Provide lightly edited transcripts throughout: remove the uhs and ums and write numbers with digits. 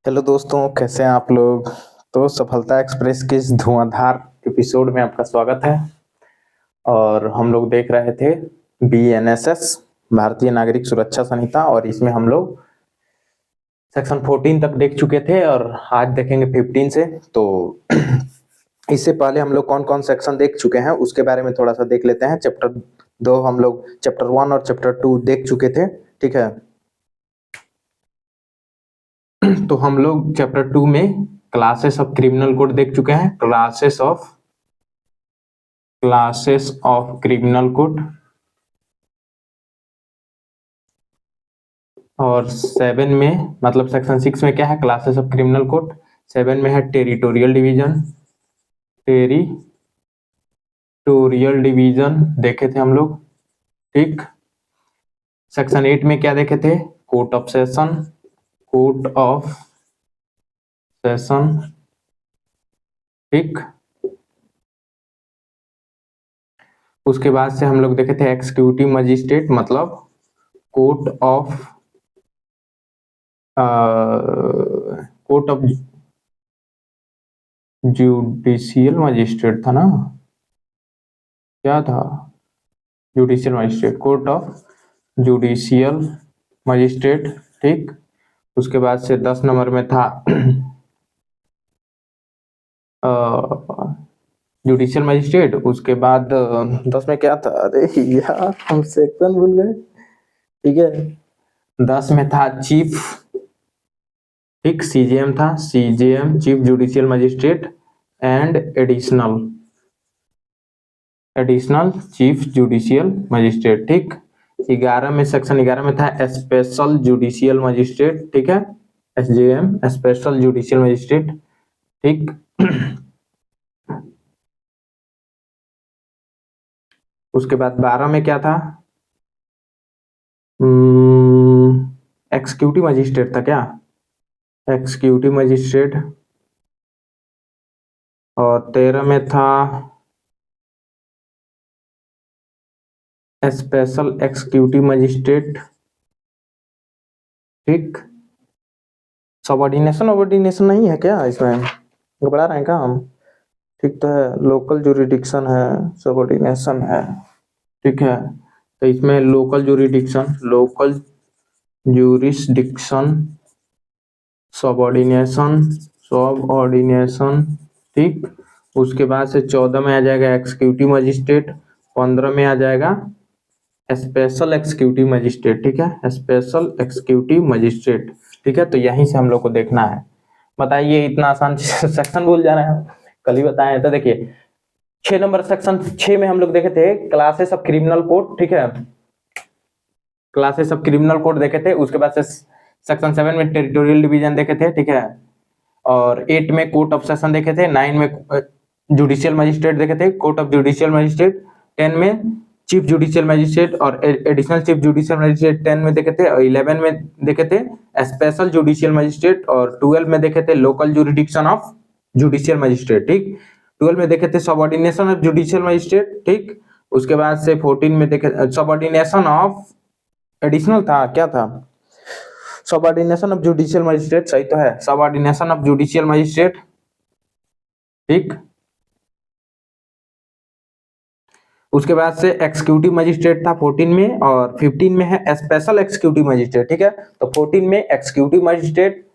Hello दोस्तों, कैसे हैं आप लोग। तो सफलता एक्सप्रेस के इस धुआंधार एपिसोड में आपका स्वागत है। और हम लोग देख रहे थे बीएनएसएस, भारतीय नागरिक सुरक्षा संहिता, और इसमें हम लोग सेक्शन 14 तक देख चुके थे और आज देखेंगे 15 से। तो इससे पहले हम लोग कौन कौन सेक्शन देख चुके हैं उसके बारे में थोड़ा सा देख लेते हैं। चैप्टर 2 हम लोग चैप्टर 1 और चैप्टर 2 देख चुके थे, ठीक है। तो हम लोग चैप्टर 2 में क्लासेस ऑफ क्रिमिनल कोड देख चुके हैं। Classes of criminal code. और 7 में मतलब सेक्शन 6 में क्या है, क्लासेस ऑफ क्रिमिनल कोड। 7 में है टेरिटोरियल डिवीजन देखे थे हम लोग, ठीक। सेक्शन 8 में क्या देखे थे, कोर्ट ऑफ सेशन, ठीक। उसके बाद से हम लोग देखे थे एक्सिक्यूटिव मजिस्ट्रेट, मतलब कोर्ट ऑफ जुडिशियल मजिस्ट्रेट था ना, क्या था, judicial magistrate, court of judicial magistrate, ठीक। उसके बाद से 10 नंबर में था जुडिशियल मजिस्ट्रेट। उसके बाद 10 में क्या था, अरे यार हम सेक्शन भूल गए, ठीक है। 10 में था चीफ, ठीक, सीजेएम था, CJM chief judicial magistrate and additional chief judicial magistrate, ठीक। 11 में सेक्शन 11 में था स्पेशल जुडिशियल मजिस्ट्रेट, ठीक है, एसजेएम स्पेशल जुडिशियल मजिस्ट्रेट, ठीक। उसके बाद 12 में क्या था, एक्सिक्यूटिव मजिस्ट्रेट था क्या, एक्सिक्यूटिव मजिस्ट्रेट। और 13 में था स्पेशल एक्सिक्यूटिव मजिस्ट्रेट, ठीक। सबऑर्डिनेशन नहीं है क्या, इसमें घबरा रहे हैं क्या हम, ठीक तो है। लोकल जुरिडिक्शन है, सबऑर्डिनेशन है, ठीक है। तो इसमें लोकल जुरिस्डिक्शन, सबऑर्डिनेशन, ठीक। उसके बाद से 14 में आ जाएगा एक्सिक्यूटिव मजिस्ट्रेट, 15 में आ जाएगा स्पेशल एक्सिक्यूटिव मजिस्ट्रेट, ठीक है, स्पेशल एक्सिक्यूटिव मजिस्ट्रेट, ठीक है। तो यहीं से हम लोग को देखना है। बताइए, इतना आसान सेक्शन भूल जा रहे हैं, कल ही बताए हैं। तो देखिए 6 नंबर सेक्शन 6 में हम लोग देखे थे क्लासेस ऑफ क्रिमिनल कोड, ठीक है, क्लासेस ऑफ क्रिमिनल कोड देखे थे। उसके बाद से सेक्शन 7 में टेरिटोरियल डिवीजन देखे थे, ठीक है। और 8 में कोर्ट ऑफ सेशन देखे थे, 9 में जुडिशियल मजिस्ट्रेट देखे थे, कोर्ट ऑफ जुडिशियल मजिस्ट्रेट। 10 में चीफ जुडिशियल मजिस्ट्रेट और एडिशनल चीफ जुडिशियल मजिस्ट्रेट 10 में देखे थे। और 11 में देखे थे स्पेशल जुडिशियल मजिस्ट्रेट। और 12 में देखे थे local jurisdiction of judicial magistrate, ठीक। 12 में देखे थे सबऑर्डिनेशन ऑफ जुडिशियल मजिस्ट्रेट, ठीक। उसके बाद से 14 में देखे सबऑर्डिनेशन ऑफ एडिशनल था, क्या था, सबऑर्डिनेशन ऑफ जुडिशियल मजिस्ट्रेट, सही तो है, सबऑर्डिनेशन ऑफ जुडिशियल मजिस्ट्रेट, ठीक। उसके बाद से एक्सिक्यूटिव मजिस्ट्रेट था 14 में, और 15 में है स्पेशल एक्सिक्यूटिव मजिस्ट्रेट, ठीक है। तो 14 में एक्सिक्यूटिव मजिस्ट्रेट,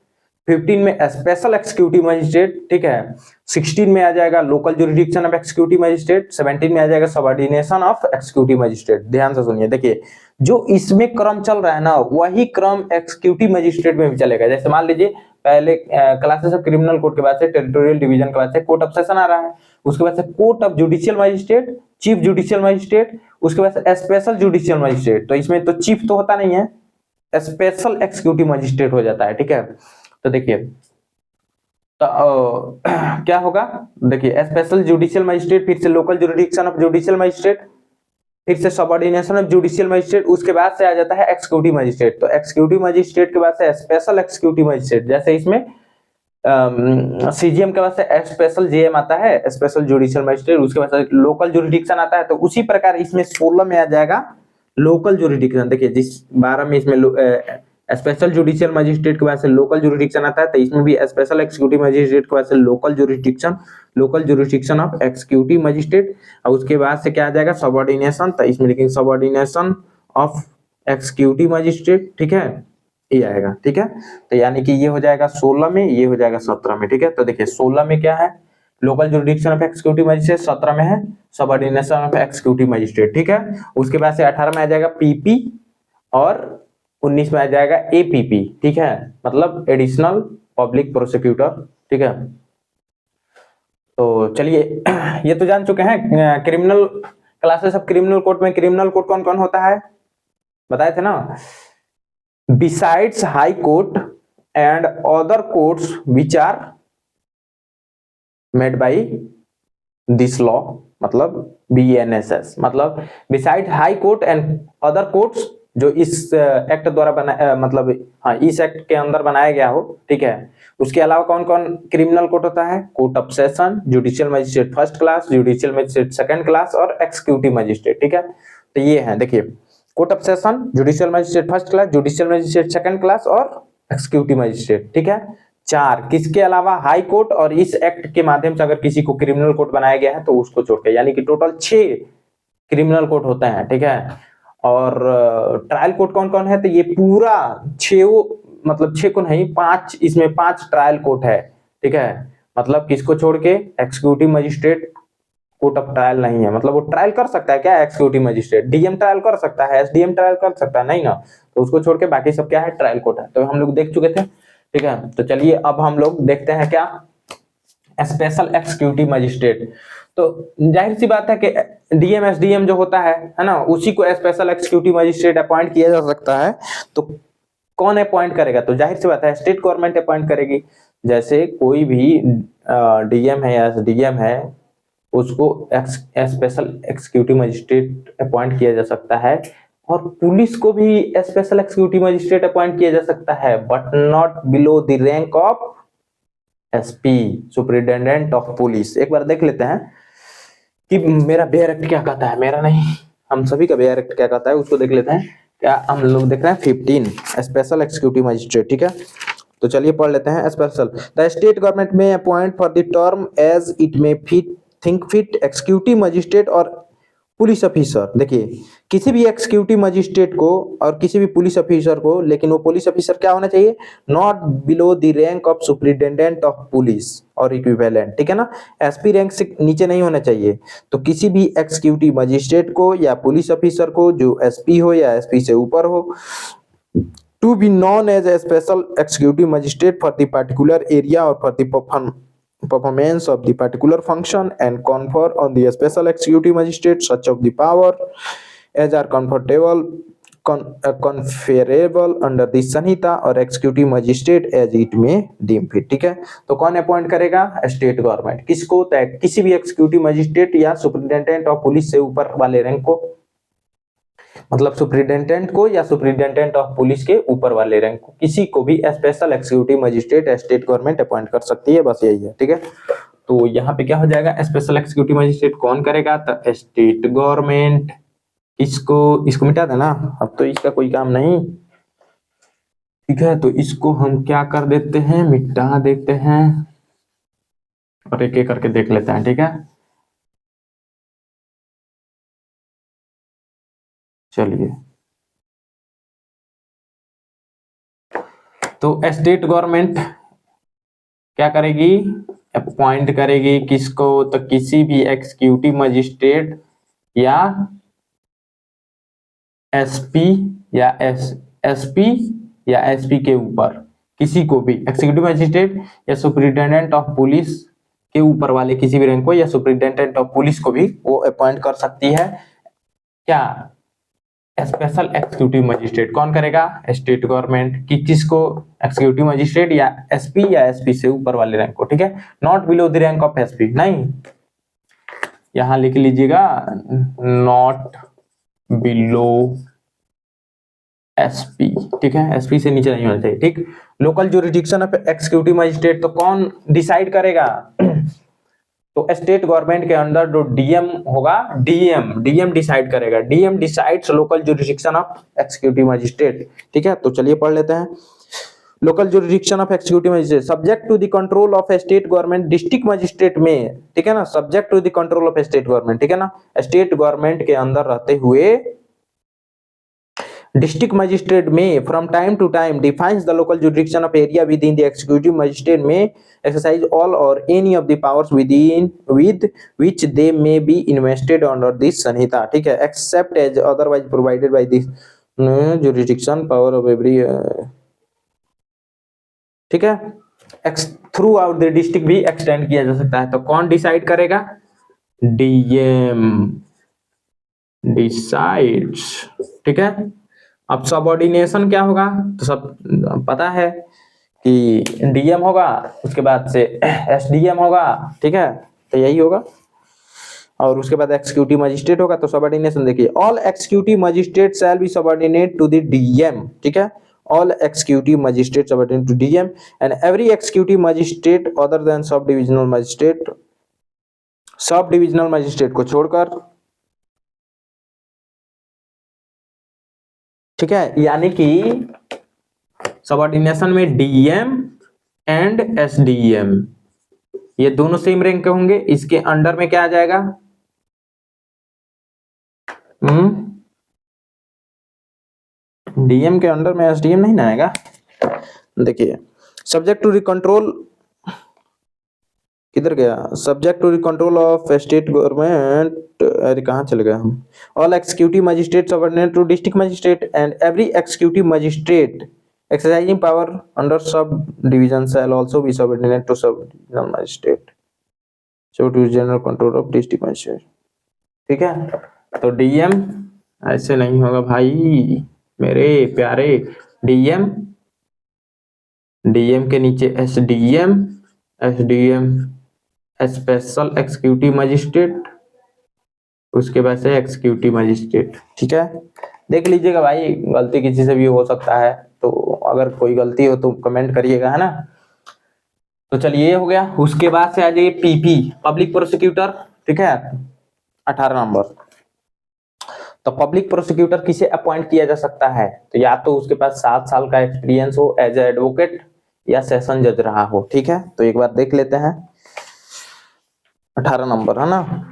15 में स्पेशल एक्सिक्यूटिव मजिस्ट्रेट, ठीक है। 16 में आ जाएगा local jurisdiction of executive magistrate, 17 में आ जाएगा सबऑर्डिनेशन ऑफ एक्सिक्यूटिव मजिस्ट्रेट। ध्यान से सुनिए, देखिए जो इसमें क्रम चल रहा है ना, वही क्रम एक्सिक्यूटिव मजिस्ट्रेट में भी चलेगा। जैसे मान लीजिए पहले क्लासेस ऑफ क्रिमिनल कोर्ट के बाद से टेरिटोरियल डिवीजन के बाद से कोर्ट ऑफ सेशन आ रहा है, उसके बाद से court of judicial magistrate, chief judicial magistrate, उसके बाद से स्पेशल जुडिशियल मजिस्ट्रेट। तो इसमें तो चीफ तो होता नहीं है, स्पेशल एक्सिक्यूटिव मजिस्ट्रेट हो जाता है, ठीक है। तो देखिए, तो क्या होगा, देखिए स्पेशल जुडिशियल मजिस्ट्रेट, फिर से local jurisdiction of judicial magistrate, फिर से सबऑर्डिनेशन ऑफ जुडिशियल मजिस्ट्रेट, उसके बाद से आ जाता है एक्सिक्यूटिव मजिस्ट्रेट। तो एक्सिक्यूटिव मजिस्ट्रेट के बाद से स्पेशल एक्सिक्यूटिव मजिस्ट्रेट, जैसे इसमें सीजीएम के बाद से स्पेशल जेएम आता है, स्पेशल जुडिशियल मजिस्ट्रेट, उसके बाद से लोकल जुरिडिक्शन आता है। तो उसी प्रकार इसमें 16 में आ जाएगा लोकल जुरिडिक्शन। देखिए जिस 12 में इसमें स्पेशल जुडिशियल मजिस्ट्रेट के बाद से लोकल जुरिडिक्शन आता है, तो इसमें भी स्पेशल एक्सिक्यूटिव मजिस्ट्रेट के बाद से local jurisdiction of executive magistrate, और उसके बाद से क्या आ जाएगा सबऑर्डिनेशन, तो इसमें लिखेंगे सबऑर्डिनेशन ऑफ एक्सिक्यूटिव मजिस्ट्रेट, ठीक है, ये आएगा, ठीक है। तो यानी कि ये हो जाएगा 16 में, ये हो जाएगा 17 में, ठीक है। तो देखिए 16 में क्या है local jurisdiction of executive magistrate, 17 में है सबऑर्डिनेशन ऑफ एक्सिक्यूटिव मजिस्ट्रेट, ठीक है। उसके बाद से 18 में आ जाएगा पीपी और 19 में आ जाएगा एपीपी, ठीक है, मतलब एडिशनल पब्लिक प्रोसिक्यूटर, ठीक है। तो चलिए ये तो जान चुके हैं criminal classes of criminal court में क्रिमिनल कोर्ट कौन कौन होता है, बताए थे ना। Besides high court and other courts which are made by this law, मतलब BNSS, मतलब beside high court and other courts जो इस एक्ट द्वारा बना मतलब हाँ इस एक्ट के अंदर बनाया गया हो, ठीक है। उसके अलावा कौन कौन क्रिमिनल कोर्ट होता है, court of session, judicial magistrate first class, judicial magistrate second class और एक्सिक्यूटिव मजिस्ट्रेट, ठीक है। तो ये है देखिए court of session, judicial magistrate first class, judicial magistrate second class और एक्सिक्यूटिव मजिस्ट्रेट, ठीक है। चार, किसके अलावा हाई कोर्ट और इस एक्ट के माध्यम से अगर किसी को क्रिमिनल कोर्ट बनाया गया है तो उसको छोड़ के, यानी कि टोटल 6 क्रिमिनल कोर्ट होते हैं, ठीक है। और ट्रायल कोर्ट कौन कौन है, तो ये पूरा 6 मतलब 6 को नहीं 5, इसमें 5 ट्रायल कोर्ट है, ठीक है। मतलब किसको छोड़ के, executive magistrate court of trial नहीं है, मतलब वो ट्रायल कर सकता है क्या, एक्सिक्यूटिव मजिस्ट्रेट डीएम ट्रायल कर सकता है, एसडीएम ट्रायल कर सकता है नहीं ना, तो उसको छोड़ के बाकी सब क्या है ट्रायल कोर्ट है। तो हम लोग देख चुके थे, ठीक है। तो चलिए अब हम लोग देखते हैं क्या स्पेशल एक्सिक्यूटिव मजिस्ट्रेट। तो जाहिर सी बात है कि डीएम एसडीएम जो होता है ना, उसी को स्पेशल एक्सिक्यूटिव मजिस्ट्रेट अपॉइंट किया जा सकता है। तो कौन अपॉइंट करेगा, तो जाहिर सी बात है स्टेट गवर्नमेंट अपॉइंट करेगी। जैसे कोई भी डीएम है या एसडीएम है उसको स्पेशल एक्सिक्यूटिव मजिस्ट्रेट अपॉइंट किया जा सकता है, और पुलिस को भी स्पेशल एक्सिक्यूटिव मजिस्ट्रेट अपॉइंट किया जा सकता है, but not below the rank of SP, superintendent of police. एक बार देख लेते हैं कि मेरा बेयर एक्ट क्या कहता है, मेरा नहीं हम सभी का बेयर एक्ट क्या कहता है, उसको देख लेते हैं। क्या हम लोग देख रहे हैं 15 स्पेशल एक्सिक्यूटिव मजिस्ट्रेट, ठीक है। तो चलिए पढ़ लेते हैं special. The state government may appoint for the term as it may fit think fit executive magistrate और पुलिस ऑफिसर। देखिए किसी भी एक्सिक्यूटिव मजिस्ट्रेट को और किसी भी पुलिस ऑफिसर को, लेकिन वो पुलिस ऑफिसर क्या होना चाहिए, not below the rank of superintendent of police और इक्विवेलेंट, ठीक है ना, एसपी रैंक से नीचे नहीं होना चाहिए। तो किसी भी एक्सिक्यूटिव मजिस्ट्रेट को या पुलिस ऑफिसर को जो एसपी हो या एसपी से ऊपर हो, to be known as a special executive magistrate for the particular area और for the performance of the particular function and confer on the special executive magistrate such of the power as are conferable under the संहिता और executive magistrate as it may deem fit, ठीक है। तो कौन appoint करेगा, state government. किसको, किसी भी executive magistrate या सुपरिटेंडेंट ऑफ पुलिस से ऊपर वाले रैंक को, मतलब सुपरिटेंडेंट को या सुपरिटेंडेंट ऑफ पुलिस के ऊपर वाले रैंक को, किसी को भी special executive magistrate state government appoint कर सकती है, बस यही है, ठीक है। तो यहाँ पे क्या हो जाएगा, स्पेशल एक्सिक्यूटिव मजिस्ट्रेट कौन करेगा, तो स्टेट गवर्नमेंट। इसको मिटा देना, अब तो इसका कोई काम नहीं, ठीक है। तो इसको हम क्या कर देते हैं, मिटा देते हैं और एक एक करके देख लेते हैं, ठीक है। चलिए तो स्टेट गवर्नमेंट क्या करेगी, अपॉइंट करेगी किसको, तो किसी भी एक्सिक्यूटिव मजिस्ट्रेट या एसपी या एसपी या एसपी के ऊपर किसी को भी, एक्सिक्यूटिव मजिस्ट्रेट या सुपरिटेंडेंट ऑफ पुलिस के ऊपर वाले किसी भी रैंक को या सुपरिटेंडेंट ऑफ पुलिस को भी वो अपॉइंट कर सकती है। क्या, स्पेशल एक्सिक्यूटिव मजिस्ट्रेट कौन करेगा, स्टेट गवर्नमेंट। कि किसको, एक्सिक्यूटिव मजिस्ट्रेट या एसपी से ऊपर वाले रैंक को, ठीक है, not below the rank of SP, नहीं, यहां लिख लीजिएगा नॉट बिलो एसपी, ठीक है, एसपी से नीचे नहीं होना चाहिए, ठीक। Local jurisdiction of executive magistrate तो कौन डिसाइड करेगा, तो स्टेट गवर्नमेंट के अंदर जो डीएम होगा, डीएम डिसाइड करेगा, DM decides local jurisdiction of executive magistrate. ठीक है, तो चलिए पढ़ लेते हैं। Local jurisdiction of executive magistrate subject to the control of state government district magistrate में, ठीक है ना, subject to the control of state government, ठीक है ना, स्टेट गवर्नमेंट के अंदर रहते हुए district magistrate may from time to time defines the local jurisdiction of area with in the executive magistrate may exercise all or any of the powers with in with which they may be invested under this Sanhita. ठीक है, except as otherwise provided by this jurisdiction power of every, ठीक है, throughout the district भी extend किया जा सकता है। तो कौन डिसाइड करेगा? DM decides. ठीक है, अब सबऑर्डिनेशन क्या होगा? तो सब पता है कि डीएम होगा, उसके बाद से एसडीएम होगा, ठीक है, तो यही होगा, और उसके बाद एक्जीक्यूटिव मजिस्ट्रेट होगा। तो सबऑर्डिनेशन देखिए, all executive magistrate shall be subordinate to the DM. ठीक है, all executive magistrates subordinate to DM and every executive magistrate other than sub divisional magistrate को छोड़कर, ठीक है, यानी कि सबऑर्डिनेशन में डीएम एंड एसडीएम ये दोनों सेम रैंक के होंगे। इसके अंडर में क्या आ जाएगा? डीएम के अंडर में एसडीएम नहीं ना आएगा। देखिए, सब्जेक्ट टू कंट्रोल, किधर गया? Subject to control of state government, अरे कहाँ चले गए हम? All executive magistrate subordinate to district magistrate and every executive magistrate exercising power under sub division shall also be subordinate to sub divisional magistrate, so to general control of district magistrate। ठीक है, तो DM ऐसे नहीं होगा भाई मेरे प्यारे। DM, DM के नीचे SDM, SDM special executive magistrate, उसके बाद से एक्जीक्यूटिव मजिस्ट्रेट। ठीक है, देख लीजिएगा भाई, गलती किसी से भी हो सकता है, तो अगर कोई गलती हो तो कमेंट करिएगा, है ना। तो चलिए ये हो गया। उसके बाद से आ जाइए पीपी, पब्लिक प्रोसिक्यूटर। ठीक है, 18 नंबर। तो पब्लिक प्रोसिक्यूटर किसे अपॉइंट किया जा सकता है? तो या तो उसके पास 7 साल का एक्सपीरियंस हो एज ए एडवोकेट या सेशन जज रहा हो। ठीक है, तो एक बार देख लेते हैं, 18 नंबर है ना।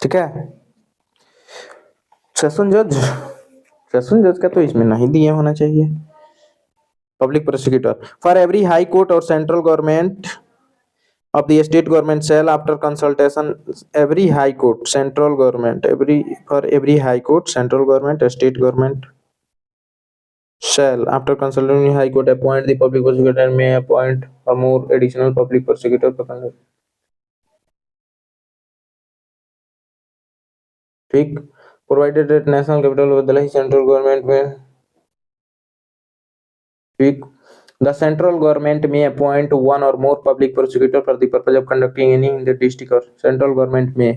ठीक है, सेशन जज का तो इसमें नहीं दिया होना चाहिए। Public prosecutor for every high court or central government of the state government shall after consultation every high court central government every high court central government state government shall after consulting high court appoint the public prosecutor and may appoint a more additional public prosecutor per consultation। ठीक, provided that national capital बदला ही central government में। ठीक, the central government may appoint one or more public prosecutor for the purpose of conducting any in the district, or central government may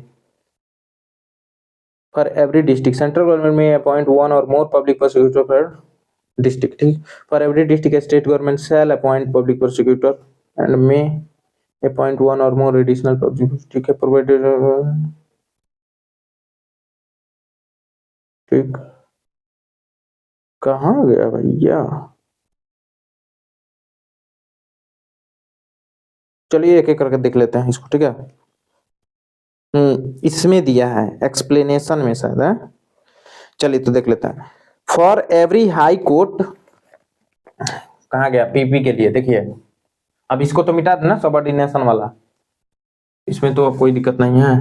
for every district, central government may appoint one or more public prosecutor per district। for every district state government shall appoint public prosecutor and may appoint one or more additional public। ठीक है, provided, ठीक, कहाँ गया भैया? चलिए एक एक करके देख लेते हैं इसको। ठीक है, इसमें दिया है एक्सप्लेनेशन में शायद है। चलिए तो देख लेते हैं। फॉर एवरी हाई कोर्ट, कहाँ गया? पीपी के लिए देखिए, अब इसको तो मिटा देना सबऑर्डिनेशन वाला, इसमें तो कोई दिक्कत नहीं है।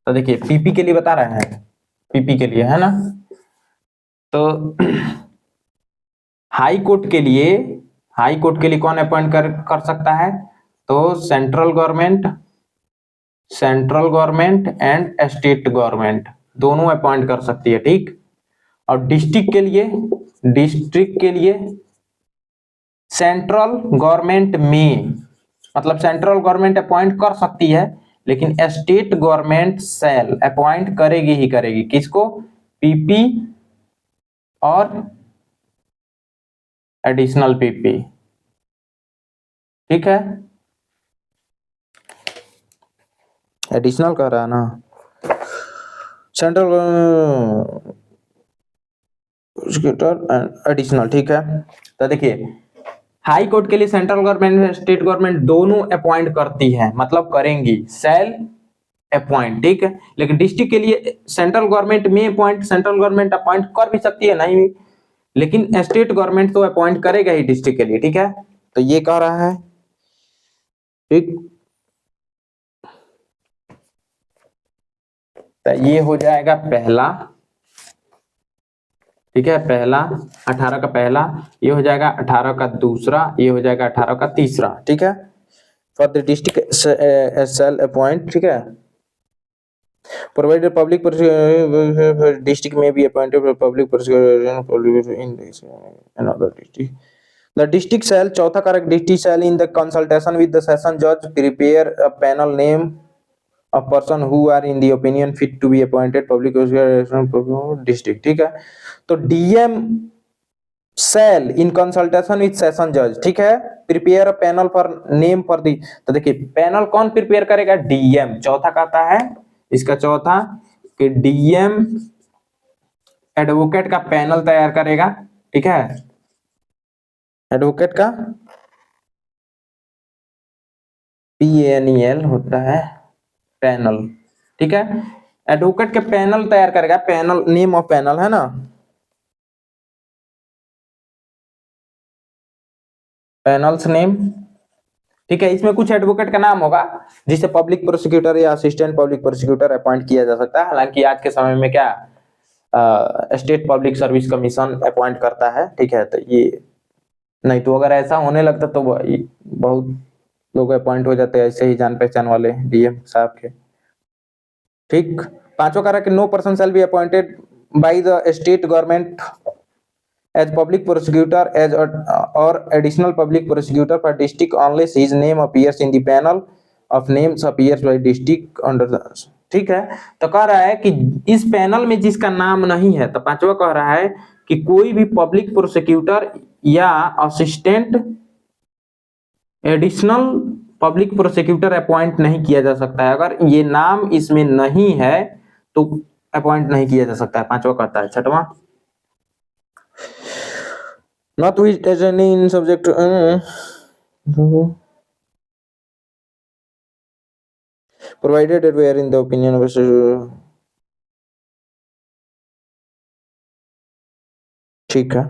तो देखिए पीपी के लिए बता रहे हैं, पीपी के लिए है ना। तो हाई कोर्ट के लिए कौन अपॉइंट कर सकता है? तो central government and state government दोनों अपॉइंट कर सकती है। ठीक, और डिस्ट्रिक्ट के लिए सेंट्रल गवर्नमेंट में मतलब सेंट्रल गवर्नमेंट अपॉइंट कर सकती है, लेकिन स्टेट गवर्नमेंट शैल अपॉइंट करेगी ही करेगी। किसको? पीपी और एडिशनल पीपी। ठीक है, एडिशनल कह रहा है ना सेंट्रल एडिशनल। ठीक है, तो देखिए हाई कोर्ट के लिए सेंट्रल गवर्नमेंट स्टेट गवर्नमेंट दोनों अपॉइंट करती है, मतलब करेंगी, शैल अपॉइंट। ठीक है, लेकिन डिस्ट्रिक्ट के लिए central government may appoint, central government appoint कर भी सकती है, नहीं, लेकिन स्टेट गवर्नमेंट तो अपॉइंट करेगा ही डिस्ट्रिक्ट के लिए। ठीक है, तो ये कह रहा है। ठीक, तो ये हो जाएगा पहला। ठीक है, पहला 18 का पहला, ये हो जाएगा 18 का दूसरा, ये हो जाएगा 18 का तीसरा। ठीक है, for the district shall appoint. ठीक है, provided public district may be appointed for public prosecutor in this another district. The district shall, चौथा कारक, district shall in the consultation with the session judge prepare a panel name of person who are in the opinion fit to be appointed public prosecutor district। ठीक है, तो DM shall in consultation with session judge। ठीक है, prepare a panel for name for the, तो देखिए panel कौन prepare करेगा? DM. चौथा कहता है इसका, चौथा कि डीएम एडवोकेट का पैनल तैयार करेगा। ठीक है, एडवोकेट का PANEL होता है पैनल। ठीक है, एडवोकेट के पैनल तैयार करेगा। पैनल, नेम ऑफ पैनल है ना, पैनल्स नेम। ठीक है, इसमें कुछ एडवोकेट का नाम होगा जिसे पब्लिक प्रोसिक्यूटर या असिस्टेंट पब्लिक प्रोसिक्यूटर अपॉइंट किया जा सकता है। हालांकि आज के समय में क्या state public service commission appoint करता है। ठीक है, तो ये नहीं तो अगर ऐसा होने लगता तो बहुत लोग अपॉइंट हो जाते हैं ऐसे ही जान पहचान वाले डीएम साहब के। ठीक, पांचवा कारक, no person shall be appointed by the state government as public prosecutor as or additional public prosecutor per district unless his name appears in the panel of names appears by district under the। ठीक है, तो कह रहा है कि इस panel में जिसका नाम नहीं है, तो पांचवा कह रहा है कि कोई भी पब्लिक प्रोसिक्यूटर या assistant additional public prosecutor appoint नहीं किया जा सकता है। अगर ये नाम इसमें नहीं है तो अपॉइंट नहीं किया जा सकता है, पांचवा कहता है। छठवां, not with as any in subject provided that we are in the opinion of ठीक है,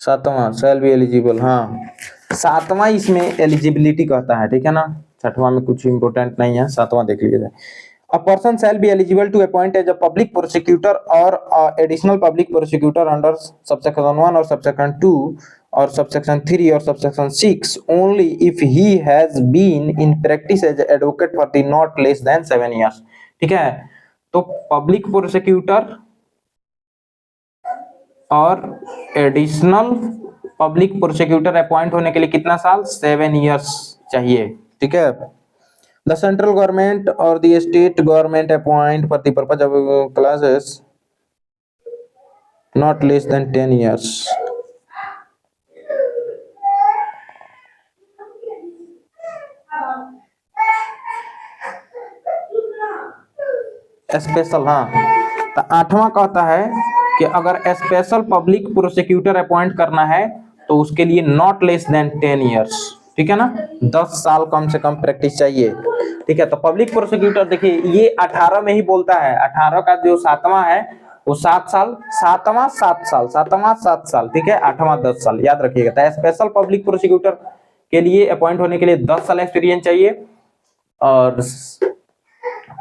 सातवां शैल बी एलिजिबल। हाँ, सातवां इसमें एलिजिबिलिटी कहता है। ठीक है ना, छठवां में कुछ इंपोर्टेंट नहीं है, सातवां देख लीजिए। A person shall be eligible to appoint as a public prosecutor or additional public prosecutor under subsection 1 or subsection 2 or subsection 3 or subsection 6 only if he has been in practice as an advocate for the not less than 7 years। ठीक है, तो public prosecutor और additional public prosecutor appoint होने के लिए कितना साल? 7 years चाहिए। ठीक है, the central government or the state government appoint for the purpose of classes not less than 10 years। Special. हाँ, तो आठवां कहता है कि अगर स्पेशल पब्लिक प्रोसिक्यूटर अपॉइंट करना है तो उसके लिए नॉट लेस देन 10 इयर्स। ठीक है ना, 10 साल कम से कम प्रैक्टिस चाहिए। ठीक है, तो पब्लिक प्रोसिक्यूटर देखिए ये 18 में ही बोलता है। 18 का जो सातवां है वो 7 साल, सातवां 7 साल, सातवां 7 साल। ठीक है, आठवां 10 साल, याद रखिएगा। तो स्पेशल पब्लिक प्रोसिक्यूटर के लिए अपॉइंट होने के लिए 10 साल एक्सपीरियंस चाहिए, और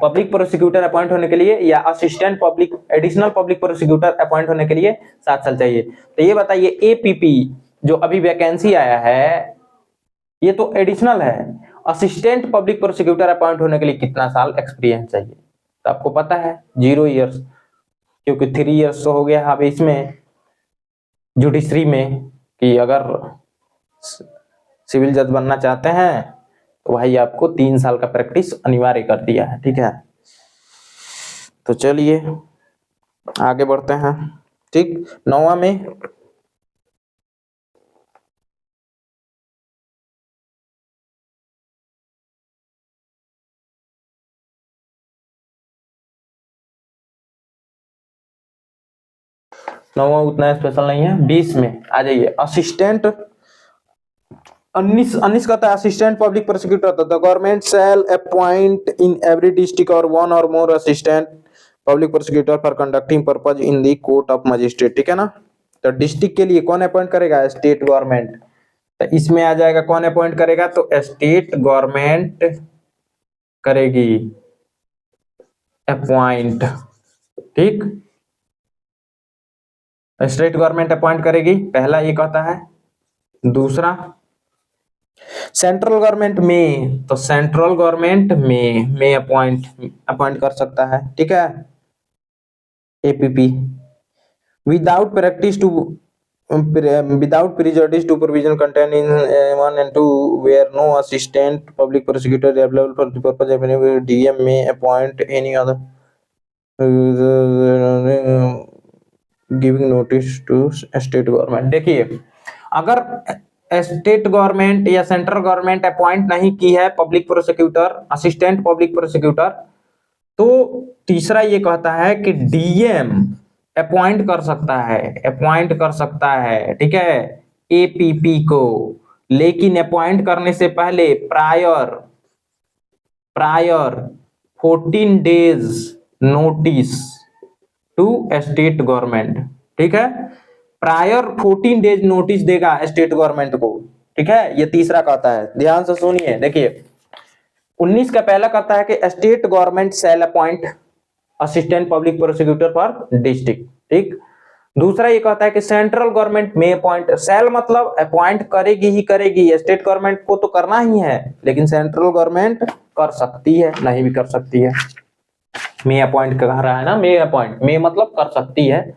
पब्लिक प्रोसिक्यूटर अपॉइंट होने के लिए या assistant public additional public prosecutor appoint होने के लिए 7 साल चाहिए। तो ये बताइए एपीपी जो अभी वैकेंसी आया है ये तो एडिशनल है, असिस्टेंट पब्लिक प्रोसिक्यूटर अपॉइंट होने के लिए कितना साल एक्सपीरियंस चाहिए? तो आपको पता है 0 इयर्स, क्योंकि 3 इयर्स तो हो गया अब इसमें जुडिशरी में कि अगर सिविल जज बनना चाहते हैं तो भाई आपको 3 साल का प्रैक्टिस अनिवार्य कर दिया है। ठीक है, तो चलिए आगे बढ़ते हैं। ठीक, 9वां में उतना स्पेशल नहीं है। 20 में आ जाइए, असिस्टेंट 19 कहता है assistant public prosecutor the government shall appoint in every district और 1 or more assistant public prosecutor for conducting purpose in the court of magistrate. ठीक है ना, तो डिस्ट्रिक्ट के लिए कौन अपॉइंट करेगा? State government. तो इसमें आ जाएगा कौन अपॉइंट करेगा? तो स्टेट गवर्नमेंट करेगी अपॉइंट। ठीक, स्टेट गवर्नमेंट अपॉइंट करेगी, पहला ये कहता है। दूसरा सेंट्रल गवर्नमेंट में, तो सेंट्रल गवर्नमेंट में अपॉइंट कर सकता है। ठीक है, APP without practice to without prejudice to provision contained in 1 and 2 where no assistant public prosecutor is available for the purpose of DM may appoint any other giving notice to state government. देखिए, अगर state government या central government appoint नहीं की है public prosecutor, assistant public prosecutor, तो तीसरा ये कहता है कि डीएम अपॉइंट कर सकता है। ठीक है, एपीपी को, लेकिन अपॉइंट करने से पहले prior 14 days notice to state government. ठीक है, प्रायर 14 डेज नोटिस देगा स्टेट गवर्नमेंट को। ठीक है, ये तीसरा कहता है, ध्यान से सुनिए। देखिए 19 का पहला कहता है कि state government shall appoint assistant public prosecutor for district. ठीक, दूसरा ये कहता है कि central government may appoint, shall मतलब अपॉइंट करेगी ही करेगी, स्टेट गवर्नमेंट को तो करना ही है, लेकिन सेंट्रल गवर्नमेंट कर सकती है, नहीं भी कर सकती है। मे अपॉइंट कह रहा है ना, मे अपॉइंट, मे मतलब कर सकती है।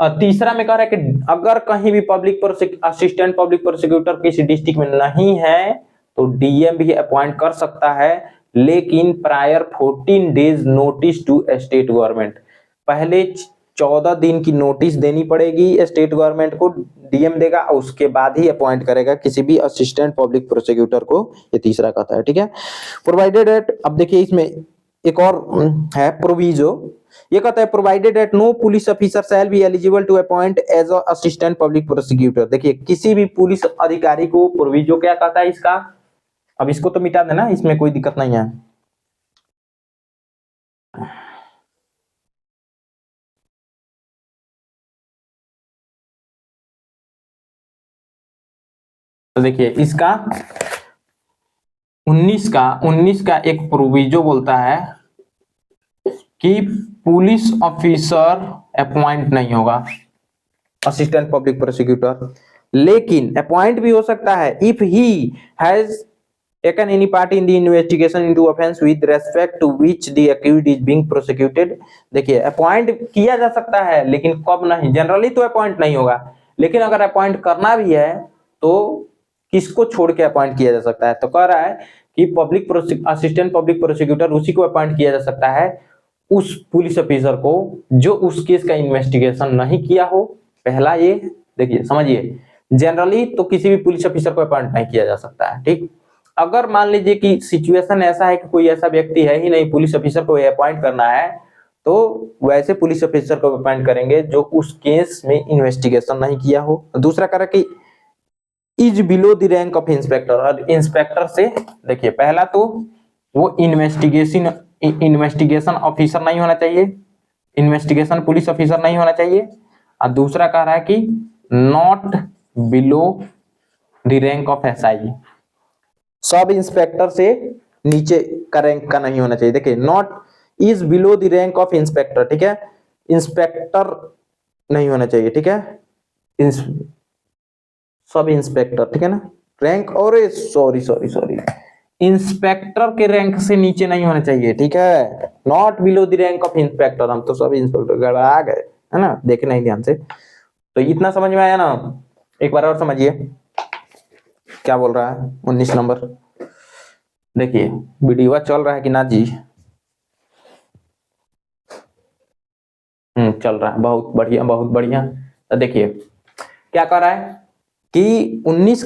और तीसरा में कह रहा है कि अगर कहीं भी असिस्टेंट पब्लिक प्रोसिक्यूटर किसी डिस्ट्रिक्ट में नहीं है तो डीएम भी अपॉइंट कर सकता है, लेकिन prior 14 days notice to state government, पहले 14 दिन की नोटिस देनी पड़ेगी स्टेट गवर्नमेंट को, डीएम देगा, उसके बाद ही अपॉइंट करेगा किसी भी असिस्टेंट पब्लिक प्रोसिक्यूटर को। ये तीसरा कहता है। ठीक है, प्रोवाइडेड एट, अब देखिए इसमें एक और है प्रोविजो, ये कहता है provided at no police officer shall be eligible to appoint as a assistant public prosecutor. देखिए किसी भी पुलिस अधिकारी को, प्रोविजो क्या कहता है इसका, अब इसको तो मिटा देना, इसमें कोई दिक्कत नहीं है। तो देखिए इसका 19 का एक प्रोविजो बोलता है कि पुलिस ऑफिसर अपॉइंट नहीं होगा असिस्टेंट पब्लिक प्रोसिक्यूटर, लेकिन अपॉइंट भी हो सकता है if he has taken any part in the investigation into offense with respect to which the accused is being prosecuted। देखिए अपॉइंट किया जा सकता है, लेकिन कब नहीं, जनरली तो अपॉइंट नहीं होगा, लेकिन अगर अपॉइंट करना भी है तो किसको छोड़ के अपॉइंट किया जा सकता है? तो कह रहा है कि असिस्टेंट पब्लिक प्रोसिक्यूटर उसी को अपॉइंट किया जा सकता है, उस पुलिस ऑफिसर को जो उस केस का इन्वेस्टिगेशन नहीं किया हो। पहला ये देखिए, समझिए, जनरली तो किसी भी पुलिस ऑफिसर को अपॉइंट नहीं किया जा सकता है। ठीक, अगर मान लीजिए कि सिचुएशन ऐसा है कि कोई ऐसा व्यक्ति है ही नहीं, पुलिस ऑफिसर को अपॉइंट करना है, तो वैसे पुलिस ऑफिसर को अपॉइंट करेंगे जो उस केस में इन्वेस्टिगेशन नहीं किया हो। दूसरा कह रहा कि is below the rank of inspector, और इंस्पेक्टर से, देखिए पहला तो वो इन्वेस्टिगेशन ऑफिसर नहीं होना चाहिए, इन्वेस्टिगेशन पुलिस ऑफिसर नहीं होना चाहिए, और दूसरा कह रहा है कि not below the rank of SI, sub inspector से नीचे का रैंक का नहीं होना चाहिए। देखिए not is below the rank of inspector, ठीक है, इंस्पेक्टर नहीं होना चाहिए। ठीक है, सब इंस्पेक्टर, ठीक है ना, रैंक, और सॉरी इंस्पेक्टर के रैंक से नीचे नहीं होना चाहिए, ठीक है, not below the rank of inspector. हम तो सब इंस्पेक्टर गड़बड़ा गए, है ना, देखे नहीं ध्यान से। तो इतना समझ में आया ना। एक बार और समझिए क्या बोल रहा है 19 नंबर। देखिए वीडियो चल रहा है कि ना जी? चल रहा है, बहुत बढ़िया बहुत बढ़िया। तो देखिए क्या कर रहा है कि 19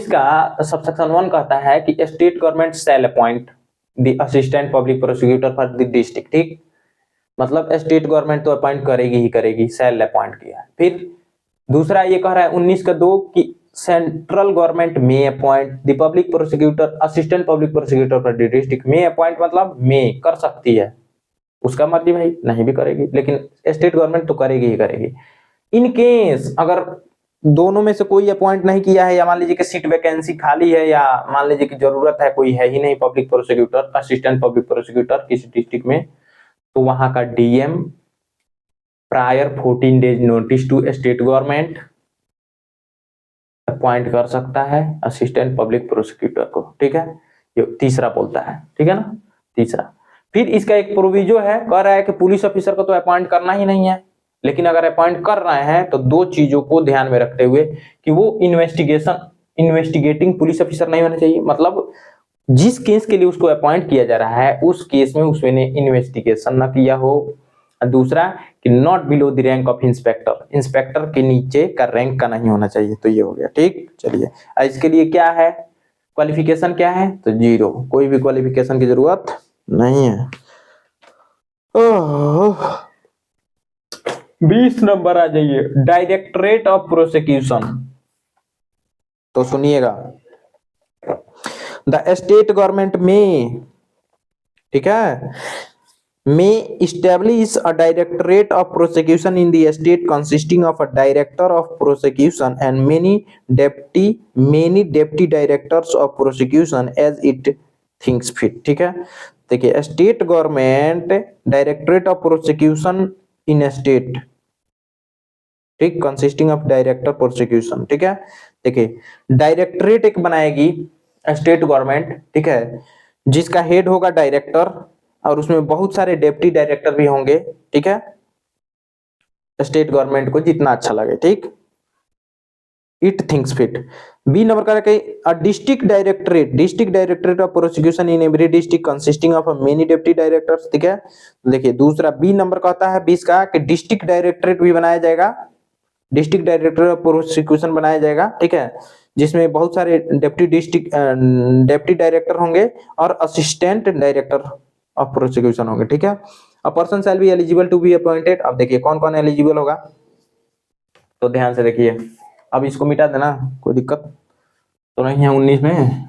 का सबसेक्शन 1 कहता है कि state government shall appoint the assistant public prosecutor for the district, ठीक, मतलब स्टेट गवर्नमेंट तो अपॉइंट करेगी ही करेगी, शैल अपॉइंट किया है। फिर दूसरा ये कह रहा है 19 का 2 कि central government may appoint the public prosecutor assistant public prosecutor for the district. May appoint मतलब में कर सकती है, उसका मर्जी भाई, नहीं भी करेगी, लेकिन स्टेट गवर्नमेंट तो करेगी ही करेगी। इन केस अगर दोनों में से कोई अपॉइंट नहीं किया है, या मान लीजिए कि सीट वैकेंसी खाली है, या मान लीजिए कि जरूरत है, कोई है ही नहीं public prosecutor assistant public prosecutor किसी डिस्ट्रिक्ट में, तो वहां का DM prior 14 days notice to state government appoint कर सकता है असिस्टेंट पब्लिक प्रोसिक्यूटर को, ठीक है। ये तीसरा बोलता है, ठीक है ना, तीसरा। फिर इसका एक प्रोविजो है, कह रहा है कि पुलिस ऑफिसर को तो अपॉइंट करना ही नहीं है, लेकिन अगर अपॉइंट कर रहे हैं तो 2 चीजों को ध्यान में रखते हुए कि वो इन्वेस्टिगेटिंग पुलिस ऑफिसर नहीं होना चाहिए, मतलब जिस केस के लिए उसको अपॉइंट किया जा रहा है उस केस में उसने इन्वेस्टिगेशन न किया हो। दूसरा कि not below the rank of inspector, inspector के नीचे का रैंक का नहीं होना चाहिए। तो ये हो गया, ठीक। चलिए इसके लिए क्या है, क्वालिफिकेशन क्या है, तो 0, कोई भी क्वालिफिकेशन की जरूरत नहीं है। 20 नंबर आ जाइए, डायरेक्टरेट ऑफ प्रोसिक्यूशन। तो सुनिएगा, द स्टेट गवर्नमेंट में, ठीक है, may establish a directorate of prosecution in the state consisting of a director of prosecution and many deputy directors of prosecution as it thinks fit, ठीक है। देखिए state government directorate of prosecution in state, ठीक, consisting of director prosecution, ठीक है। देखिए directorate एक बनाएगी state government, ठीक है, जिसका हेड होगा डायरेक्टर और उसमें बहुत सारे डेप्टी डायरेक्टर भी होंगे, ठीक है, स्टेट गवर्नमेंट को जितना अच्छा लगे, ठीक, it thinks fit. B number का है district directorate of prosecution in every district consisting of many deputy directors, ठीक है। देखिए दूसरा बी नंबर का होता है 20 का कि डिस्ट्रिक्ट डायरेक्टरेट भी बनाया जाएगा, डिस्ट्रिक्ट डायरेक्टर ऑफ प्रोसिक्यूशन बनाया जाएगा, ठीक है, जिसमें बहुत सारे डेप्टी डायरेक्टर होंगे और असिस्टेंट डायरेक्टर ऑफ प्रोसिक्यूशन होंगे, ठीक है। A person shall be eligible to be appointed. अब देखिए कौन कौन एलिजिबल होगा, तो ध्यान से देखिए। अब इसको मिटा देना, कोई दिक्कत तो नहीं है 19 में।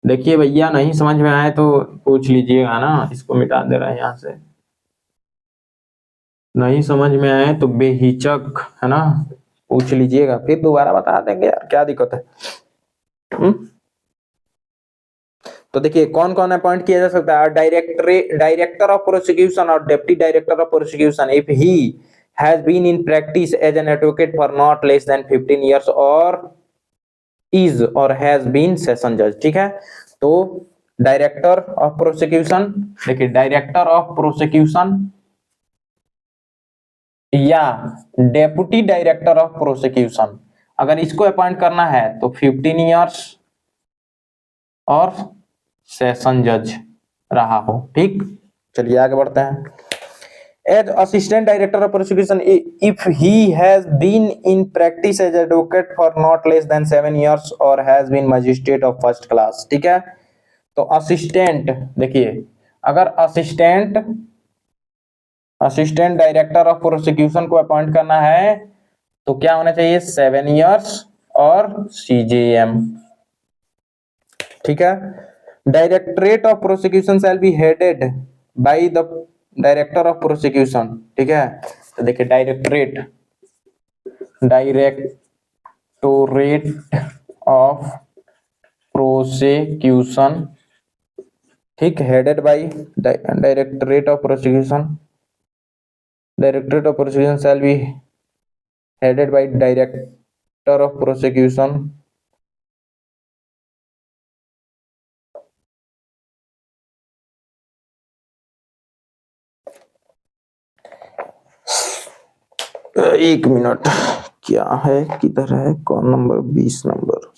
देखिए भैया नहीं समझ में आए तो पूछ लीजिएगा ना, इसको मिटा दे रहा है यहाँ से। नहीं समझ में आए तो बेहिचक, है ना, पूछ लीजिएगा, फिर दोबारा बता देंगे यार, क्या दिक्कत है। तो देखिए कौन कौन अपॉइंट किया जा सकता है, डायरेक्टर ऑफ प्रोसिक्यूशन और deputy director of prosecution if he has been in practice as an advocate for not less than 15 years or is or has been session जज, ठीक है। तो डायरेक्टर ऑफ प्रोसिक्यूशन, देखिए डायरेक्टर ऑफ प्रोसिक्यूशन या deputy director of prosecution, अगर इसको appoint करना है तो 15 years और सेशन जज रहा हो, ठीक। चलिए आगे बढ़ते हैं। As assistant director of prosecution if he has been in practice as advocate for not less than 7 years or has been magistrate of first class, ठीक है। तो असिस्टेंट, देखिए अगर असिस्टेंट डायरेक्टर ऑफ प्रोसिक्यूशन को अपॉइंट करना है तो क्या होना चाहिए, 7 years और CJM, ठीक है। Directorate of prosecution shall be headed by the director of prosecution, ठीक है। तो देखिए डायरेक्टरेट ऑफ प्रोसिक्यूशन, ठीक, headed by directorate of prosecution shall be headed by director of prosecution एक मिनट, क्या है, किधर है, कौन नंबर, 20 नंबर।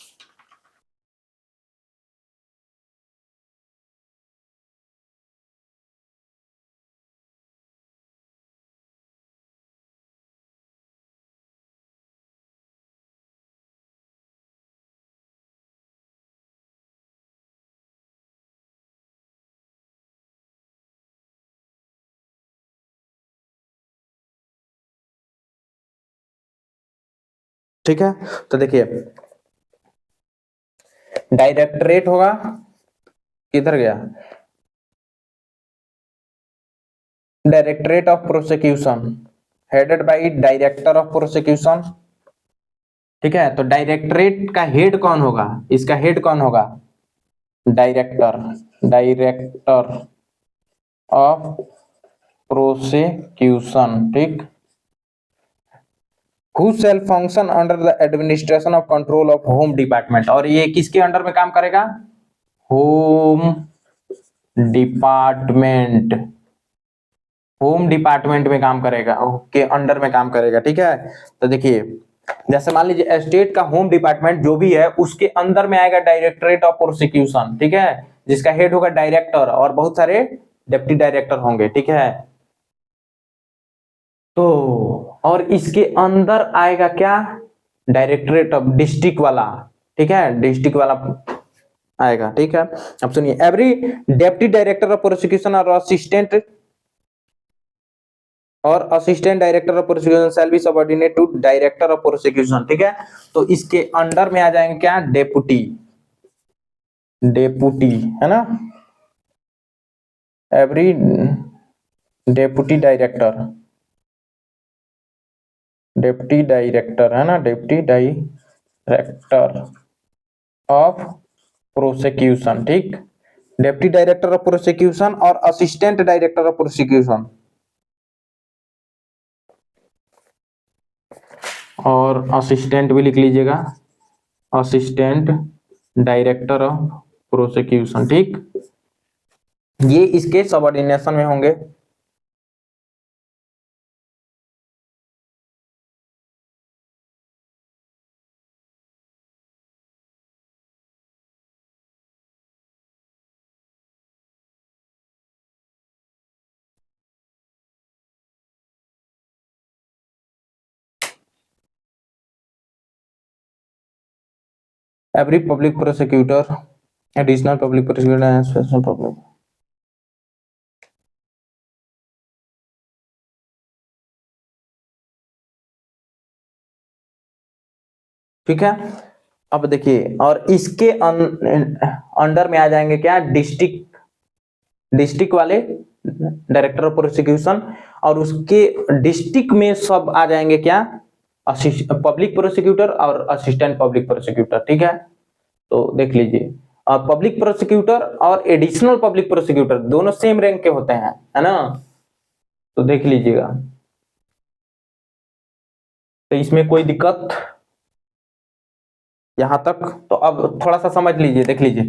ठीक है, तो देखिए डायरेक्टरेट होगा, किधर गया, directorate of prosecution, headed by director of prosecution. ठीक है, तो डायरेक्टरेट का हेड कौन होगा, इसका हेड कौन होगा, डायरेक्टर, डायरेक्टर ऑफ प्रोसिक्यूशन। ठीक, who shell function under the administration of control of home department, और ये किसके अंडर में काम करेगा, होम डिपार्टमेंट, होम डिपार्टमेंट में काम करेगा, के अंडर में काम करेगा। ठीक है, तो देखिए जैसे मान लीजिए स्टेट का होम डिपार्टमेंट जो भी है उसके अंदर में आएगा डायरेक्टरेट ऑफ प्रोसिक्यूशन। ठीक है, जिसका हेड होगा डायरेक्टर और बहुत सारे डिप्टी डायरेक्टर होंगे। ठीक है, तो और इसके अंदर आएगा क्या, डायरेक्टरेट ऑफ डिस्ट्रिक्ट वाला। ठीक है, डिस्ट्रिक्ट वाला आएगा। ठीक है, अब सुनिए, every deputy director of prosecution और assistant director of prosecution shall be subordinate to director of prosecution. ठीक है, तो इसके अंडर में आ जाएंगे क्या, डेपुटी, डेपुटी है ना, every deputy director, deputy director है ना, डेप्टी डायरेक्टर ऑफ प्रोसिक्यूशन। ठीक, डेप्टी डायरेक्टर ऑफ प्रोसिक्यूशन और असिस्टेंट डायरेक्टर ऑफ प्रोसिक्यूशन, और असिस्टेंट भी लिख लीजिएगा, असिस्टेंट डायरेक्टर ऑफ प्रोसिक्यूशन। ठीक, ये इसके सबऑर्डिनेशन में होंगे। Every public prosecutor, additional public prosecutor and special public. ठीक है, अब देखिए, और इसके अंडर में आ जाएंगे क्या, डिस्ट्रिक्ट, डिस्ट्रिक्ट वाले डायरेक्टर ऑफ प्रोसिक्यूशन, और उसके डिस्ट्रिक्ट में सब आ जाएंगे क्या, पब्लिक प्रोसिक्यूटर और असिस्टेंट पब्लिक प्रोसिक्यूटर। ठीक है, तो देख लीजिए, पब्लिक प्रोसिक्यूटर और एडिशनल पब्लिक प्रोसिक्यूटर दोनों सेम रैंक के होते हैं, है ना, तो देख लीजिएगा, तो इसमें कोई दिक्कत यहां तक। तो अब थोड़ा सा समझ लीजिए, देख लीजिए,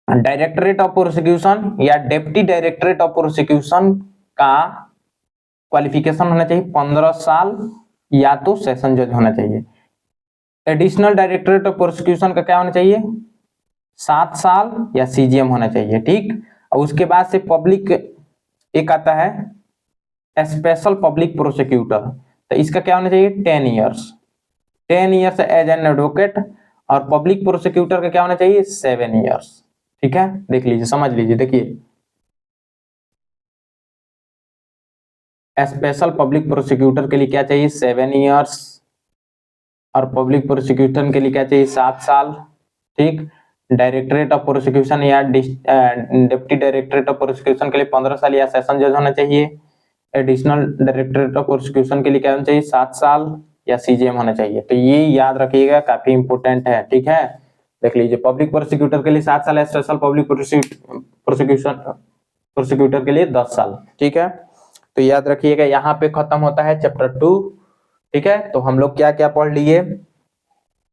डायरेक्टरेट ऑफ प्रोसिक्यूशन या डेप्टी डायरेक्टरेट ऑफ प्रोसिक्यूशन का क्वालिफिकेशन होना चाहिए 15 साल, या तो सेशन जज होना चाहिए। एडिशनल डायरेक्टरेट ऑफ प्रोसिक्यूशन का क्या होना चाहिए, 7 साल या सीजीएम होना चाहिए। ठीक, और उसके बाद से पब्लिक एक आता है स्पेशल पब्लिक प्रोसिक्यूटर, तो इसका क्या होना चाहिए, 10 years, 10 years as an advocate, और पब्लिक प्रोसिक्यूटर का क्या होना चाहिए, 7 ईयर्स। ठीक है, देख लीजिए, समझ लीजिए, देखिए स्पेशल पब्लिक प्रोसिक्यूटर के लिए क्या चाहिए, 7 ईयर्स, और पब्लिक प्रोसिक्यूटर के लिए क्या चाहिए, 7 साल। ठीक, डायरेक्टरेट ऑफ प्रोसिक्यूशन या डिप्टी डायरेक्टरेट ऑफ प्रोसिक्यूशन के लिए 15 साल या सेशन जज होना चाहिए। एडिशनल डायरेक्टरेट ऑफ प्रोसिक्यूशन के लिए क्या होना चाहिए, 7 साल या सीजीएम होना चाहिए। तो ये याद रखिएगा, काफी इंपोर्टेंट है। ठीक है, देख लीजिए, पब्लिक प्रोसिक्यूटर के लिए 7 साल है, स्पेशल पब्लिक प्रोसिक्यूशन प्रोसिक्यूटर के लिए 10 साल। ठीक है, तो याद रखिएगा, यहाँ पे खत्म होता है चैप्टर 2। ठीक है, तो हम लोग क्या क्या पढ़ लिए,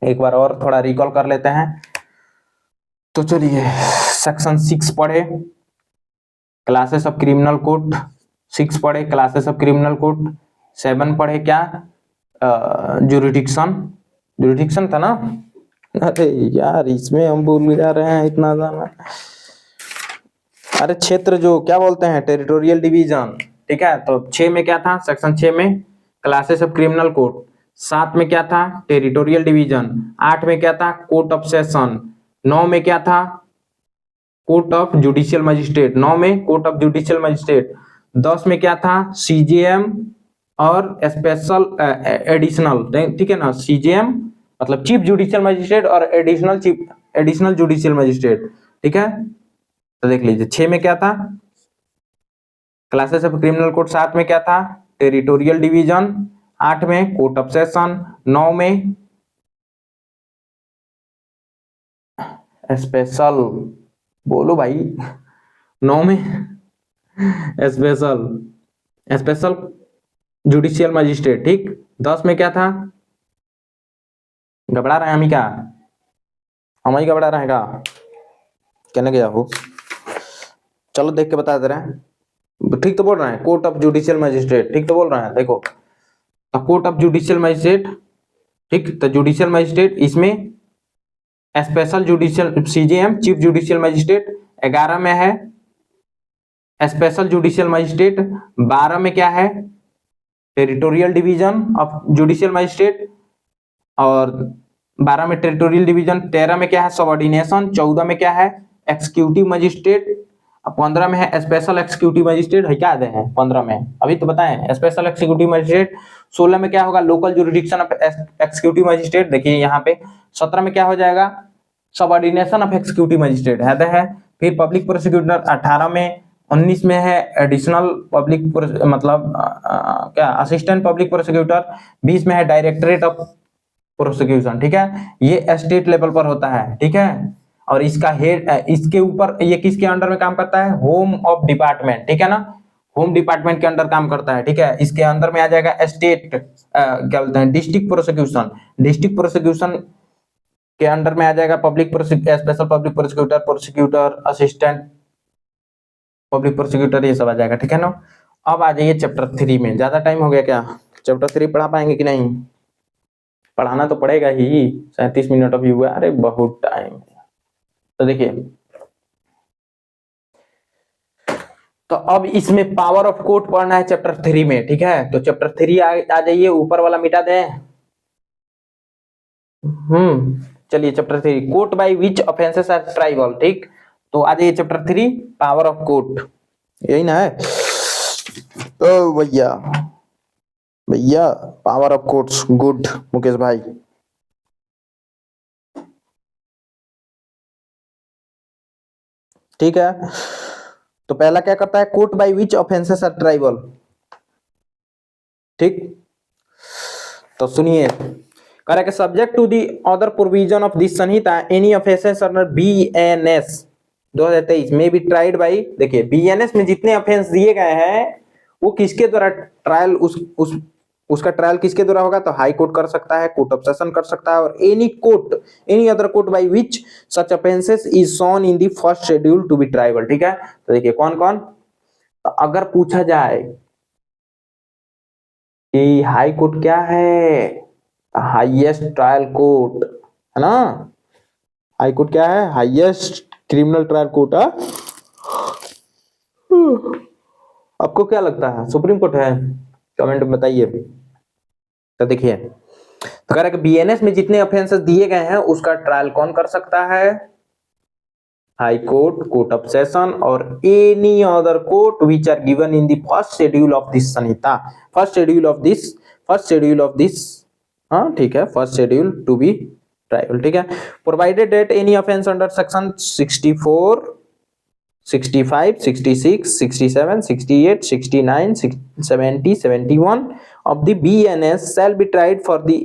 एक बार और थोड़ा रिकॉल कर लेते हैं। तो चलिए, सेक्शन 6 पढ़े, क्लासेस ऑफ क्रिमिनल कोड, 6 पढ़े, क्लासेस ऑफ क्रिमिनल कोड, 7 पढ़े क्या, जुरिडिक्शन, जुरिडिक्शन था ना। अरे यार इसमें हम भूल जा रहे हैं इतना जाना। अरे क्षेत्र जो क्या बोलते हैं, टेरिटोरियल डिवीजन, ठीक है। तो 6 में क्या था, सेक्शन 6 में क्लासेस ऑफ क्रिमिनल कोर्ट, 7 में क्या था, टेरिटोरियल डिवीजन, 8 में क्या था, कोर्ट ऑफ सेशन, 9 में क्या था, कोर्ट ऑफ जुडिशियल मजिस्ट्रेट, 9 में कोर्ट ऑफ जुडिशियल मजिस्ट्रेट, 10 में क्या था, सीजेएम और स्पेशल एडिशनल, ठीक है ना, सीजेएम मतलब चीफ जुडिशियल मजिस्ट्रेट और एडिशनल जुडिशियल मजिस्ट्रेट, ठीक है। तो देख लीजिए 6 में क्या था, क्लासेस ऑफ क्रिमिनल कोर्ट, 7 में क्या था, टेरिटोरियल डिवीजन, 8 में कोर्ट ऑफ सेशन, 9 में स्पेशल, बोलो भाई, 9 में स्पेशल स्पेशल जुडिशियल मजिस्ट्रेट, ठीक। 10 में क्या था, घबरा रहे हैं हम ही क्या, हम ही घबरा रहे हैं क्या, कहने गया हो, चलो देख के बता दे रहे हैं, ठीक तो बोल रहे हैं, कोर्ट ऑफ जुडिशियल मजिस्ट्रेट, ठीक तो बोल रहे हैं, देखो कोर्ट ऑफ जुडिशियल मजिस्ट्रेट, ठीक। तो जुडिशियल मजिस्ट्रेट इसमें special judicial CJM chief judicial magistrate 11 में है, स्पेशल जुडिशियल मजिस्ट्रेट 12 में क्या है, territorial division of judicial magistrate, और 12 में टेरिटोरियल डिवीजन, 13 में क्या है, सबऑर्डिनेशन, 14 में क्या है, एक्सिक्यूटिव मजिस्ट्रेट, 15 में है स्पेशल एक्सिक्यूटिव मजिस्ट्रेट, है क्या है 15 में, अभी तो बताएं स्पेशल एक्सिक्यूटिव मजिस्ट्रेट, 16 में क्या होगा, local jurisdiction of executive magistrate, देखिए यहाँ पे, 17 में क्या हो जाएगा, सबऑर्डिनेशन ऑफ एक्सिक्यूटिव मजिस्ट्रेट है। फिर पब्लिक प्रोसिक्यूटर 18 में, 19 में है एडिशनल पब्लिक मतलब क्या असिस्टेंट पब्लिक प्रोसिक्यूटर, 20 में है डायरेक्टरेट ऑफ प्रोसिक्यूशन, ठीक है, ये स्टेट लेवल पर होता है, ठीक है। और इसका हेड, इसके ऊपर ये किसके अंडर में काम करता है, होम ऑफ डिपार्टमेंट, ठीक है ना, होम डिपार्टमेंट के अंडर काम करता है, ठीक है। इसके अंदर में आ जाएगा स्टेट क्या बोलते हैं, डिस्ट्रिक्ट प्रोसिक्यूशन, डिस्ट्रिक्ट प्रोसिक्यूशन के अंडर में आ जाएगा public special public prosecutor, prosecutor assistant public prosecutor, ये सब आ जाएगा, ठीक है ना। अब आ जाइए चैप्टर 3 में, ज्यादा टाइम हो गया क्या, चैप्टर 3 पढ़ा पाएंगे कि नहीं, पढ़ाना तो पड़ेगा ही, 37 मिनट अभी हुआ, अरे बहुत टाइम। तो देखिए, तो अब इसमें पावर ऑफ कोर्ट पढ़ना है चैप्टर 3 में, ठीक है। तो चैप्टर 3 आ जाइए, ऊपर वाला मिटा दें, चलिए chapter 3, court by which offences are triable, ठीक। तो आ जाइए चैप्टर 3, पावर ऑफ कोर्ट, यही ना है, ओ भैया भैया power of courts, good Mukesh भाई। ठीक है, तो पहला क्या करता है, court by which offences are triable, ठीक। तो सुनिए, correct, subject to the other provision of this Sanhita any offences under BNS 2023 may be tried by, देखिए बीएनएस में जितने ऑफेंस दिए गए हैं वो किसके द्वारा ट्रायल, उसका ट्रायल किसके द्वारा होगा, तो हाई कोर्ट कर सकता है, कोर्ट ऑफ सेशन कर सकता है, और any court, any other court by which such offences is shown in the first schedule to be triable, ठीक है। तो देखिए कौन कौन, तो अगर पूछा जाए कि हाई कोर्ट क्या है, हाईएस्ट ट्रायल कोर्ट है ना, हाई कोर्ट क्या है, हाईएस्ट क्रिमिनल ट्रायल कोर्ट है। आपको क्या लगता है सुप्रीम कोर्ट है, कमेंट में बताइए। तो देखिए, तो कह रहा है कि बीएनएस में जितने ऑफेंसेस दिए गए हैं उसका ट्रायल कौन कर सकता है, high court, court of session, और any other court which are given in the first schedule of this Sanhita, first schedule of this, हाँ ठीक है, first schedule to be triable, ठीक है। Provided that any offence under section 64, 65, 66, 67, 68, 69, 70, 71 of the BNS shall be tried for the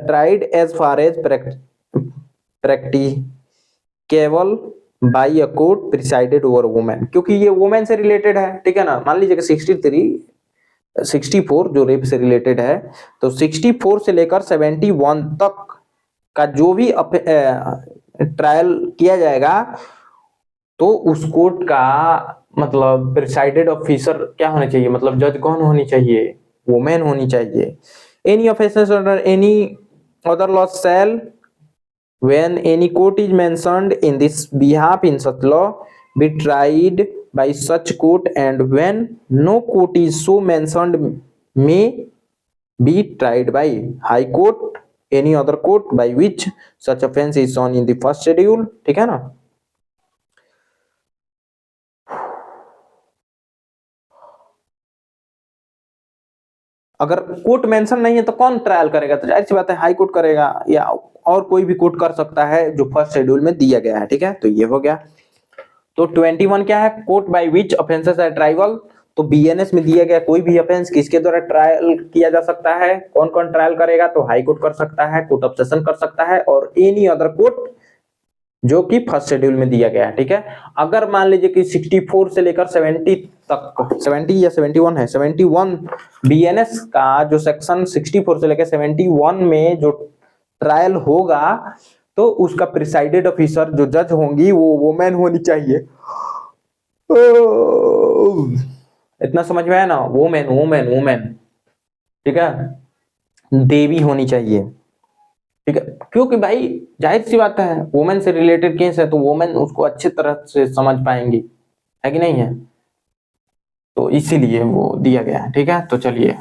tried as far as practicable by a court presided over women, क्योंकि ये women से related है, ठीक है ना। मान लीजिए कि 64 जो रेप से रिलेटेड है, तो 64 से लेकर 71 तक का जो भी ट्रायल किया जाएगा तो उस कोर्ट का मतलब प्रिसाइडेड ऑफिसर क्या होना चाहिए, मतलब जज कौन होनी चाहिए, वुमेन होनी चाहिए। Any offences under any other law shall when any court is mentioned in this behalf in such law be tried by such court, and when no court is so mentioned may be tried by high court any other court by which such offense is shown in the first schedule। ठीक है ना। अगर court mention नहीं है तो कौन trial करेगा, तो जाहिर सी बात है हाई कोर्ट करेगा, या और कोई भी कोर्ट कर सकता है जो फर्स्ट शेड्यूल में दिया गया है। ठीक है, तो ये हो गया। तो 21 क्या है, court by which offences are triable. तो बीएनएस में दिया गया कोई भी ऑफेंस किसके द्वारा ट्रायल किया जा सकता है, कौन कौन ट्रायल करेगा, तो हाई कोर्ट कर सकता है, कोर्ट ऑफ सेशन कर सकता है, और एनी अदर कोर्ट जो कि फर्स्ट शेड्यूल में दिया गया है। ठीक है, अगर मान लीजिए कि 64 से लेकर 70 तक, 70 या 71 है, 71 बीएनएस का जो सेक्शन 64 से लेकर 71 में जो ट्रायल होगा, तो उसका प्रिसाइडेड ऑफिसर जो जज होंगी वो वुमेन होनी चाहिए। इतना समझ में आया ना, वुमेन वुमेन वुमेन। ठीक है, देवी होनी चाहिए। ठीक है, क्योंकि भाई जाहिर सी बात है वुमेन से रिलेटेड केस है, तो वुमेन उसको अच्छी तरह से समझ पाएंगी, है कि नहीं है, तो इसीलिए वो दिया गया है। ठीक है, तो चलिए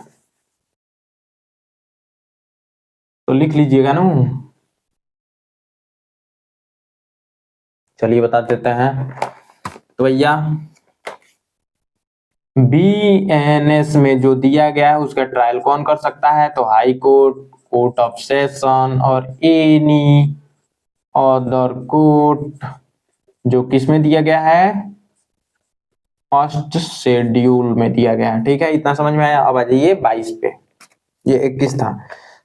तो लिख लीजिएगा ना, चलिए बता देते हैं। तो भैया बीएनएस में जो दिया गया है उसका ट्रायल कौन कर सकता है, तो high court, court of session और एनी अदर कोर्ट जो किस में दिया गया है, फर्स्ट शेड्यूल में दिया गया है। ठीक है, इतना समझ में आया। अब आ जाइए 22 पे, ये 21 था।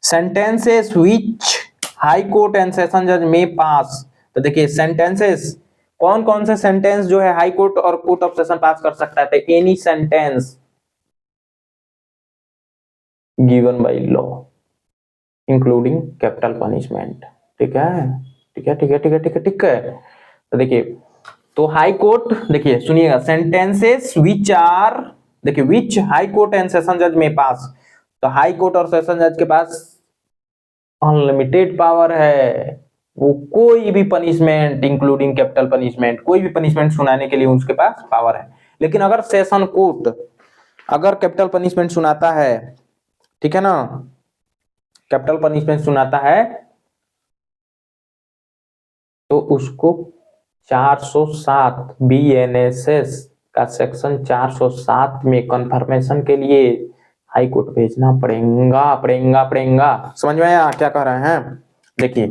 Sentences which high court and session जज में पास। तो देखिए सेंटेंसेस, कौन कौन से सेंटेंस जो है हाई कोर्ट और कोर्ट ऑफ सेशन पास कर सकता है, तो any sentence given by law including capital punishment. ठीक है, ठीक है, ठीक है, ठीक है, ठीक है, ठीक है। तो देखिए, तो हाई कोर्ट, देखिए सुनिएगा, सेंटेंसेस विच आर, देखिए विच हाई कोर्ट एंड सेशन जज में पास। तो हाई कोर्ट और सेशन जज के पास अनलिमिटेड पावर है, वो कोई भी पनिशमेंट इंक्लूडिंग कैपिटल पनिशमेंट, कोई भी पनिशमेंट सुनाने के लिए उसके पास पावर है। लेकिन अगर सेशन कोर्ट अगर कैपिटल पनिशमेंट सुनाता है, ठीक है ना, कैपिटल पनिशमेंट सुनाता है, तो उसको 407 बीएनएसएस का सेक्शन 407 में कंफर्मेशन के लिए हाई कोर्ट भेजना पड़ेगा, पड़ेगा, पड़ेगा। समझ में आया क्या कह रहे हैं। देखिए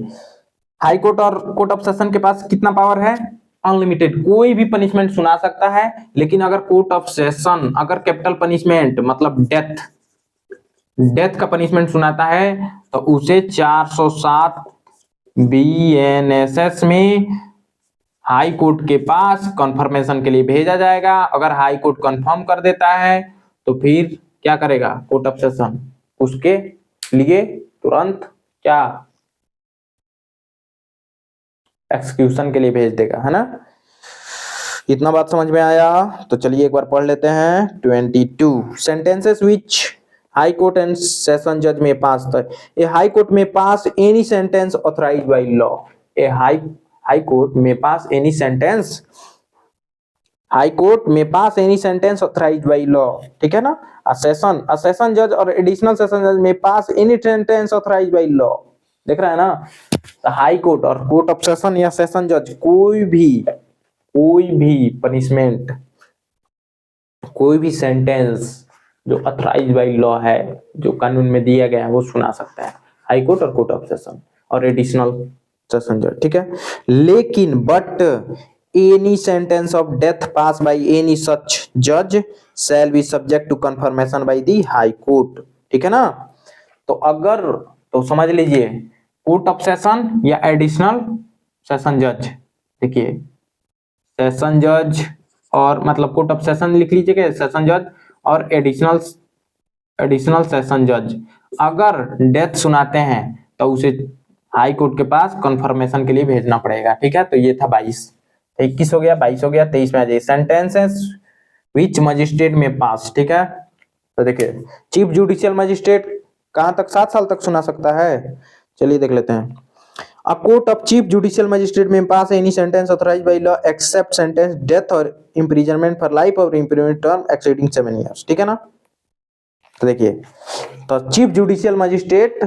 हाई कोर्ट और कोर्ट ऑफ सेशन के पास कितना पावर है, अनलिमिटेड, कोई भी पनिशमेंट सुना सकता है। लेकिन अगर कोर्ट ऑफ सेशन अगर कैपिटल पनिशमेंट मतलब डेथ का पनिशमेंट सुनाता है, तो उसे 407 बीएनएसएस में हाई कोर्ट के पास कंफर्मेशन के लिए भेजा जाएगा। अगर हाई कोर्ट कंफर्म कर देता है तो फिर क्या करेगा कोर्ट ऑफ सेशन, उसके लिए तुरंत क्या एक्सक्यूशन के लिए भेज देगा, है ना। इतना बात समझ में आया। तो चलिए एक बार पढ़ लेते हैं 22 sentences which high court and session जज may pass. A high court may pass any sentence authorised by law. A high court may pass any sentence, high court may pass any sentence authorised by law. ठीक है ना। A session जज और additional session जज may pass any sentence authorised by law. देख रहा है ना, तो हाई कोर्ट और कोर्ट ऑफ सेशन या सेशन जज कोई भी पनिशमेंट, कोई भी सेंटेंस जो ऑथराइज्ड बाय लॉ है, जो कानून में दिया गया है, वो सुना सकता है हाई कोर्ट और कोर्ट ऑफ सेशन और एडिशनल सेशन जज। ठीक है, लेकिन but any sentence of death pass by any such जज shall be subject to confirmation by the high court. ठीक है ना। तो अगर, तो समझ लीजिए कोर्ट ऑफ सेशन या एडिशनल सेशन जज, देखिए सेशन जज और मतलब कोर्ट ऑफ सेशन लिख लीजिएगा, सेशन जज और एडिशनल सेशन जज अगर डेथ सुनाते हैं तो उसे हाई कोर्ट के पास कंफर्मेशन के लिए भेजना पड़ेगा। ठीक है, तो ये था 22, 21 हो गया, 22 हो गया, 23 में आ जाइए। सेंटेंसेस विच मजिस्ट्रेट में पास, ठीक है। तो देखिए चीफ जुडिशियल मजिस्ट्रेट कहाँ तक 7 साल तक सुना सकता है, चलिए देख लेते हैं। A court of chief judicial magistrate may pass any sentence authorized by law except sentence death or imprisonment for life or imprisonment term exceeding 7 years, ठीक है ना। तो देखिए तो चीफ जुडिशियल मजिस्ट्रेट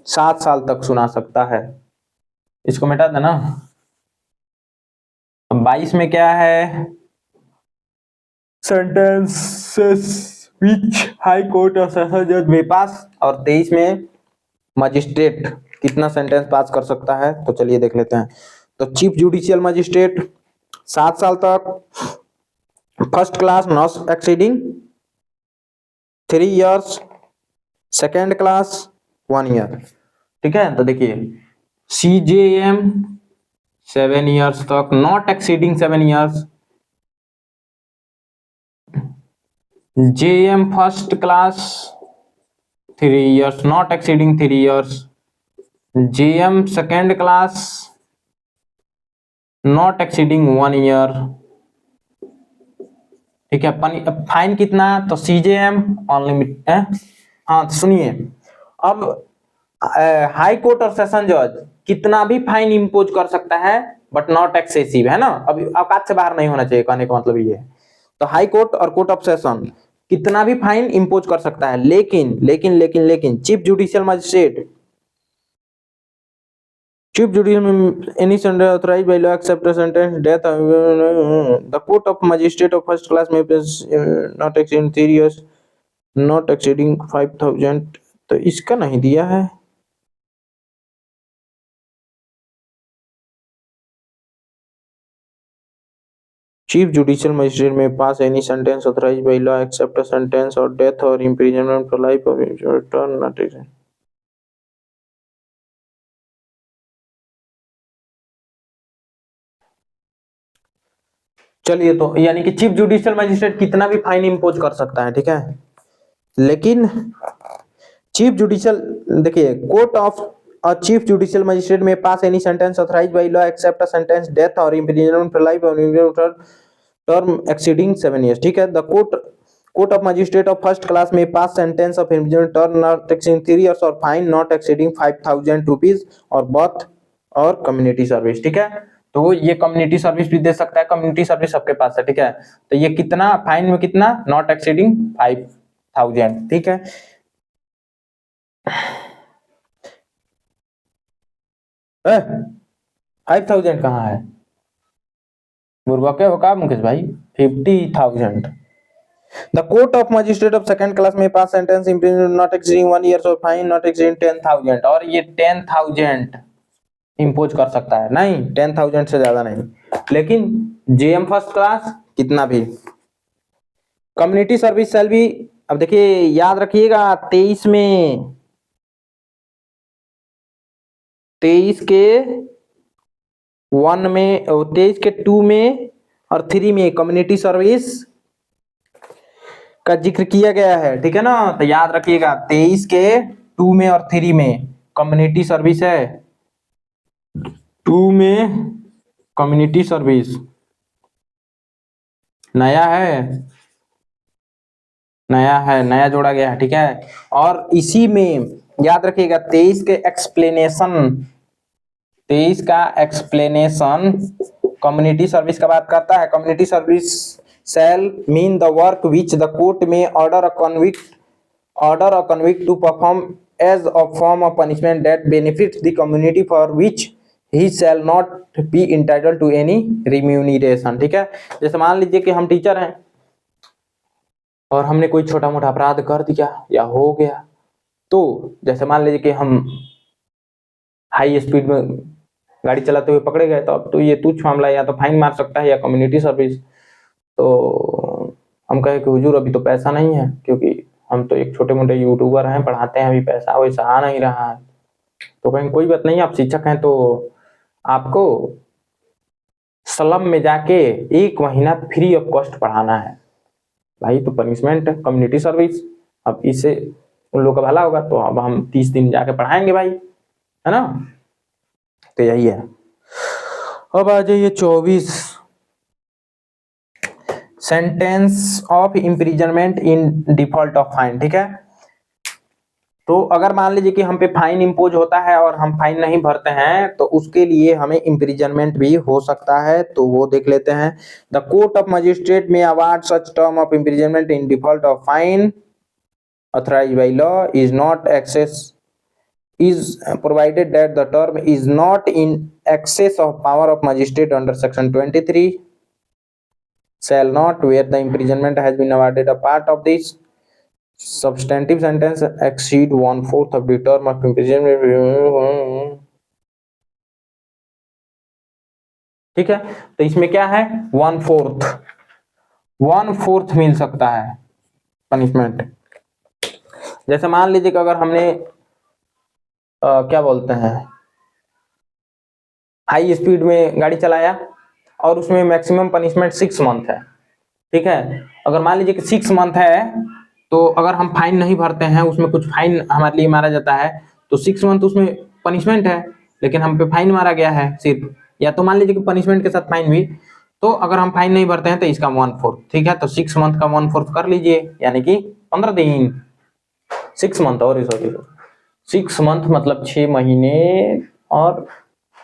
7 साल तक सुना सकता है, इसको मिटा देना। 22 में क्या है, sentences which high court or session judge may pass, और 23 में मजिस्ट्रेट कितना सेंटेंस पास कर सकता है, तो चलिए देख लेते हैं। तो चीफ जुडिशियल मजिस्ट्रेट 7 साल तक, first class not exceeding 3 years, second class 1 year, ठीक है। तो देखिए CJM 7 इयर्स तक, not exceeding 7 years, JM first class 3 years not exceeding 3 years, JM second class not exceeding 1 year, ठीक है। फाइन कितना, तो CJM अनलिमिटेड है। हाँ तो सुनिए, अब हाई कोर्ट और सेशन जज कितना भी फाइन इंपोज कर सकता है बट नॉट एक्सेसिव, है ना। अभी औकात से बाहर नहीं होना चाहिए, कहने का मतलब ये है। तो हाई कोर्ट और कोर्ट ऑफ सेशन कितना भी फाइन इंपोज कर सकता है, लेकिन लेकिन लेकिन लेकिन chief judicial magistrate, Chief Judicial any sentence authorized by law except a sentence death. The court of magistrate of first class may pass not exceeding 3 years, not exceeding 5,000. तो इसका नहीं दिया है। Chief Judicial Magistrate may pass any sentence authorized by law except a sentence or death or imprisonment for life or term not exceeding. चलिए तो यानी कि chief judicial magistrate कितना भी फाइन इंपोज कर सकता है, ठीक है। लेकिन चीफ जुडिशियल, देखिए court of chief judicial magistrate may pass any sentence authorised by law except a sentence death or imprisonment for life or term exceeding 7 years, ठीक है। The court of magistrate of first class may pass sentence of imprisonment term not exceeding 3 years or fine not exceeding 5,000 rupees or both or community service, ठीक है। तो ये community service भी दे सकता है, community service सबके पास है, ठीक है। तो ये कितना फाइन में कितना, नॉट एक्सीडिंग 5,000, ठीक है। 5,000 कहाँ है, बुर्बक हो का मुकेश भाई, 50,000। The court of magistrate of second class may pass sentence imprisonment not exceeding 1 year or fine not exceeding 10,000, और ये 10,000 इम्पोज कर सकता है, नहीं 10,000 से ज्यादा नहीं। लेकिन जेएम फर्स्ट क्लास कितना भी। कम्युनिटी सर्विस सेल भी, अब देखिए याद रखिएगा 23 के 1 में, 23 के 2 में और 3 में कम्युनिटी सर्विस का जिक्र किया गया है, ठीक है ना। तो याद रखिएगा 23 के 2 में और 3 में कम्युनिटी सर्विस है, 2 में कम्युनिटी सर्विस नया है, नया जोड़ा गया है, ठीक है। और इसी में याद रखिएगा 23 के एक्सप्लेनेशन, 23 का एक्सप्लेनेशन कम्युनिटी सर्विस का बात करता है। Community service shall mean the work which the court may order a convict to perform as a form of punishment that benefits the community for which he shall not be entitled to any remuneration, ठीक है। जैसे मान लीजिए कि हम teacher हैं और हमने कोई छोटा मोटा अपराध कर दिया या हो गया, तो जैसे मान लीजिए कि हम हाई स्पीड में गाड़ी चलाते हुए पकड़े गए, तो अब तो ये तुच्छ मामला, या तो फाइन मार सकता है या कम्युनिटी सर्विस। तो हम कहे कि हुजूर अभी तो पैसा नहीं है, क्योंकि हम तो एक छोटे मोटे यूट्यूबर हैं, पढ़ाते हैं, अभी पैसा वैसा आ नहीं रहा है। तो कहें कोई बात नहीं, आप शिक्षक हैं तो आपको स्लम में जाके 1 महीना फ्री ऑफ कॉस्ट पढ़ाना है भाई, तो पनिशमेंट है कम्युनिटी सर्विस। अब इससे उन लोगों का भला होगा, तो अब हम 30 दिन जाके पढ़ाएंगे भाई, है ना। तो यही है। अब आ जाइए 24 sentence of imprisonment in default of fine, ठीक है। तो अगर मान लीजिए कि हम पे फाइन इम्पोज होता है और हम फाइन नहीं भरते हैं तो उसके लिए हमें इम्प्रिजनमेंट भी हो सकता है, तो वो देख लेते हैं। द कोर्ट ऑफ मजिस्ट्रेट में award such term of imprisonment in default of fine authorized by law is not excess is provided that the term is not in excess of power of magistrate under section 23 shall not where the imprisonment has been awarded a part of this substantive sentence exceed 1/4 of the term of imprisonment, ठीक है। तो इसमें क्या है 1/4 मिल सकता है punishment. जैसे मान लीजिए कि अगर हमने क्या बोलते हैं हाई स्पीड में गाड़ी चलाया और उसमें मैक्सिमम पनिशमेंट 6 मंथ है, ठीक है। अगर मान लीजिए कि 6 मंथ है तो अगर हम फाइन नहीं भरते हैं, उसमें कुछ फाइन हमारे लिए मारा जाता है तो 6 मंथ उसमें पनिशमेंट है, लेकिन हम पे फाइन मारा गया है सिर्फ, या तो मान लीजिए कि पनिशमेंट के साथ फाइन भी। तो अगर हम फाइन नहीं भरते हैं तो इसका 1/4, ठीक है। तो 6 मंथ का 1/4 कर लीजिए, यानी कि 15 दिन। 6 मंथ और सॉरी 6 मंथ मतलब 6 महीने, और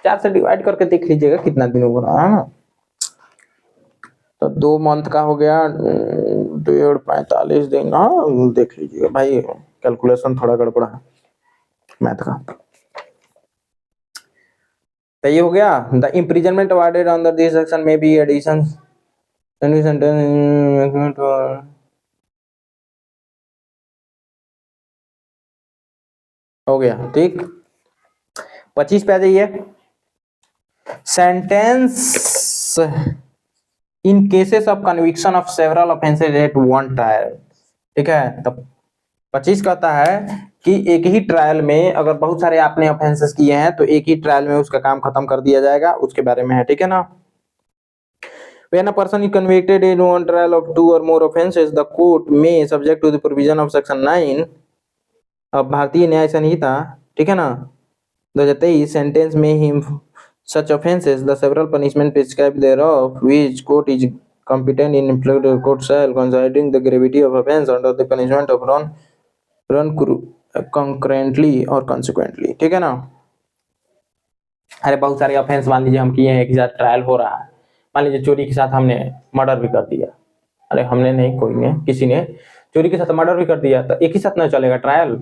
4 से डिवाइड करके देख लीजिएगा कितना दिन होगा, है ना। तो 2 मंथ का हो गया 1.45 दिन। हाँ देख लीजिएगा भाई, कैलकुलेशन थोड़ा गड़बड़ा है मैथ का। तो ये हो गया। The imprisonment awarded under this section may be addition हो गया, ठीक। 25 पे आ जाइए। Sentence in cases of conviction of several offences at one trial, ठीक है। तब 25 कहता है कि एक ही ट्रायल में अगर बहुत सारे आपने ऑफेंसेस किए हैं तो एक ही ट्रायल में उसका काम खत्म कर दिया जाएगा, उसके बारे में है, ठीक है ना। When a person is convicted in one trial of 2 or more offenses, the court may, subject to the provision of section 9 of भारतीय न्याय संहिता, ठीक है ना, 2023, sentence may him such offenses the several punishment prescribed thereof which court is competent in inflicting court shall considering the gravity of offense under the punishment of run concurrently or consequently, ठीक है ना। अरे बहुत सारे offence मान लीजिए हम किए हैं, एक ही साथ ट्रायल हो रहा है। मान लीजिए चोरी के साथ हमने मर्डर भी कर दिया, अरे हमने नहीं, कोई ने, किसी ने चोरी के साथ मर्डर भी कर दिया, तो एक ही साथ ना चलेगा ट्रायल।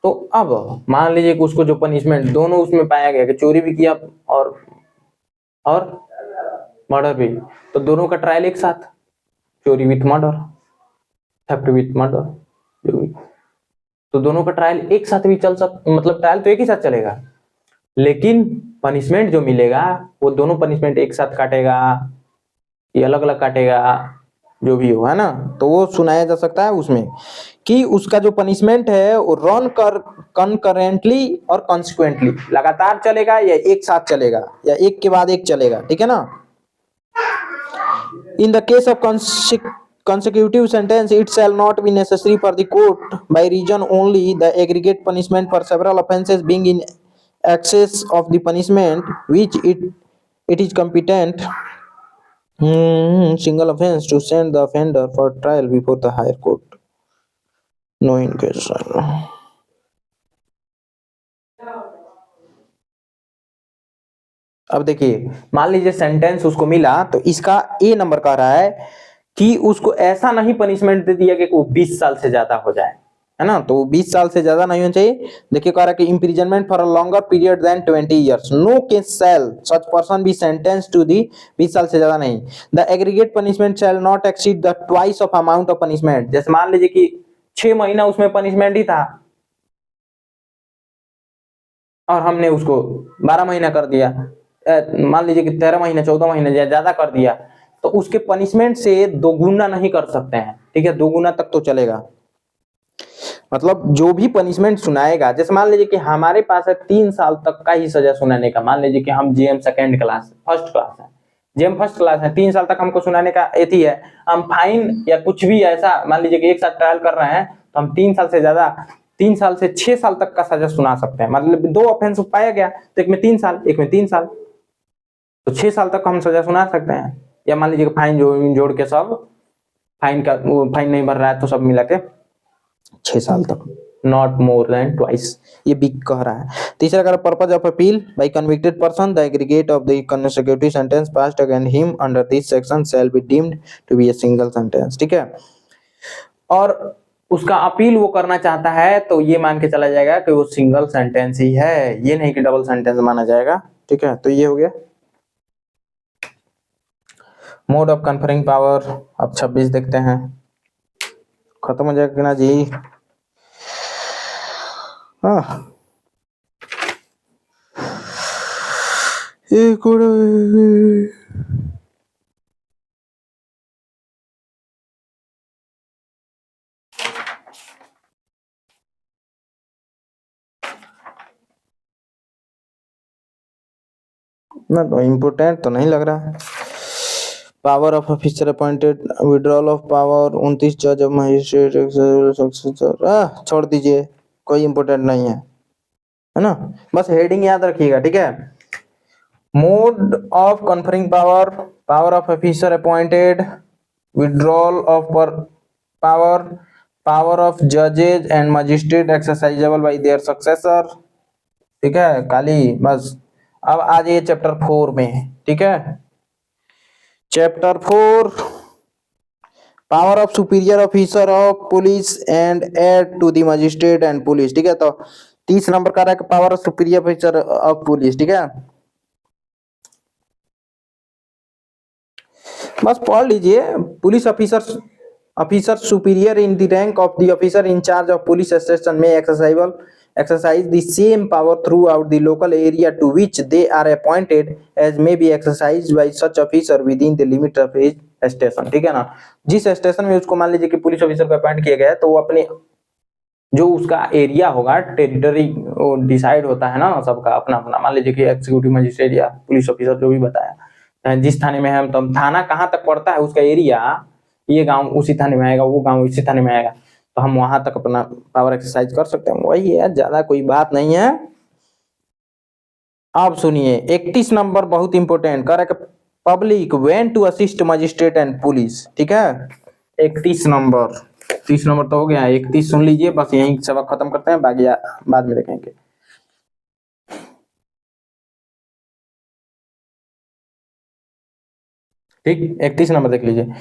तो अब मान लीजिए कि उसको जो पनिशमेंट दोनों उसमें पाया गया कि चोरी भी किया और मर्डर भी, तो दोनों का ट्रायल एक साथ, चोरी with murder, theft with murder, जो भी, तो दोनों का ट्रायल एक साथ भी चल मतलब ट्रायल तो एक ही साथ चलेगा, लेकिन पनिशमेंट जो मिलेगा वो दोनों पनिशमेंट एक साथ काटेगा, ये अलग अलग काटेगा, जो भी हो, है ना। तो वो सुनाया जा सकता है उसमें कि उसका जो पनिशमेंट है वो रन कर कनकरेंटली और कॉन्सिक्वेंटली, लगातार चलेगा या एक साथ चलेगा या एक के बाद एक चलेगा, ठीक है ना। In the case of consecutive sentence it shall not be necessary for the court by reason only the aggregate punishment for several offenses being in excess of the punishment which it is competent single offense to send the offender for trial before the higher court, no in case। अब देखिए मान लीजिए sentence उसको मिला तो इसका ए number कह रहा है कि उसको ऐसा नहीं पनिशमेंट दे दिया कि वो 20 साल से ज्यादा हो जाए, है ना। तो 20 साल से ज्यादा नहीं होना चाहिए। देखिए कह रहा है कि imprisonment for a longer period than 20 years, no case shall such person be sentence to the, 20 साल से ज्यादा नहीं। The aggregate punishment shall not exceed the twice of amount of punishment. जैसे मान लीजिए कि 6 महीना उसमें पनिशमेंट ही था और हमने उसको 12 महीना कर दिया, मान लीजिए कि 13 महीने 14 महीने ज्यादा कर दिया, तो उसके पनिशमेंट से दोगुना नहीं कर सकते हैं, ठीक है। दोगुना तक तो चलेगा, मतलब जो भी पनिशमेंट सुनाएगा, जैसे मान लीजिए कि हमारे पास है 3 साल तक का ही सजा सुनाने का। मान लीजिए कि हम JM second class first class है, जेएम फर्स्ट क्लास है, 3 साल तक हमको सुनाने का एथी है। हम फाइन या कुछ भी ऐसा मान लीजिए कि एक साथ ट्रायल कर रहे हैं तो हम 3 साल से ज्यादा, 3 साल से 6 साल तक का सजा सुना सकते हैं। मतलब 2 ऑफेंस पाया गया तो एक में 3 साल एक में 3 साल, तो 6 साल तक हम सजा सुना सकते हैं। या मान लीजिए फाइन जोड़ के सब फाइन नहीं भर रहा है तो सब मिला के 6 साल तक, नॉट मोर देन ट्वाइस, ये बिग कह रहा है। तीसरा कह रहा purpose of appeal by convicted person, the aggregate of the consecutive sentence passed against him under this section shall be deemed to be a single sentence, ठीक है। और उसका अपील वो करना चाहता है तो ये मान के चला जाएगा कि वो सिंगल सेंटेंस ही है, ये नहीं कि डबल सेंटेंस माना जाएगा, ठीक है। तो ये हो गया मोड ऑफ कन्फरिंग पावर। अब 26 देखते हैं, खत्म हो जाएगा ना जी। हाँ एक और ना, तो इम्पोर्टेंट तो नहीं लग रहा है। Power of officer appointed, withdrawal of power, 29 जज ऑफ मजिस्ट्रेट, छोड़ दीजिए, कोई इम्पोर्टेंट नहीं है ना, बस हेडिंग याद रखिएगा, ठीक है। Mode of conferring power, power of officer appointed, withdrawal of power, power of जजेज and magistrate exercisable by their successor, ठीक है काली। बस अब आ जाइए चैप्टर 4 में, ठीक है। Chapter 4 power of superior officer of police and aid to the magistrate and police, ठीक है। तो 30 नंबर का रहा है power of superior officer of police, ठीक है। बस पढ़ लीजिए, police officer, officer superior in the rank of the officer in charge of police station may exercise the same power throughout the local area to which they are appointed as may be exercised by such officer within the limit of his station, ठीक है ना। जिस station में उसको मान लीजिए कि police officer को अपॉइंट किया गया है तो वो अपने जो उसका एरिया होगा, टेरिटरी डिसाइड होता है ना सबका अपना अपना, मान लीजिए कि एग्जीक्यूटिव मजिस्ट्रेट या पुलिस ऑफिसर जो भी बताया, जिस थाने में हम, तो थाना कहाँ तक पड़ता है उसका एरिया, ये गांव उसी थाने में आएगा, वो गांव इसी थाने में आएगा, तो हम वहां तक अपना पावर एक्सरसाइज कर सकते हैं, वही है, ज्यादा कोई बात नहीं है। अब सुनिए 31 नंबर बहुत इंपॉर्टेंट कर रहा है, public when to assist magistrate and police, ठीक है। 31 नंबर, 30 नंबर तो हो गया, 31 सुन लीजिए, बस यही सबक खत्म करते हैं, बाकी बाद में देखेंगे। ठीक, 31 नंबर देख लीजिए,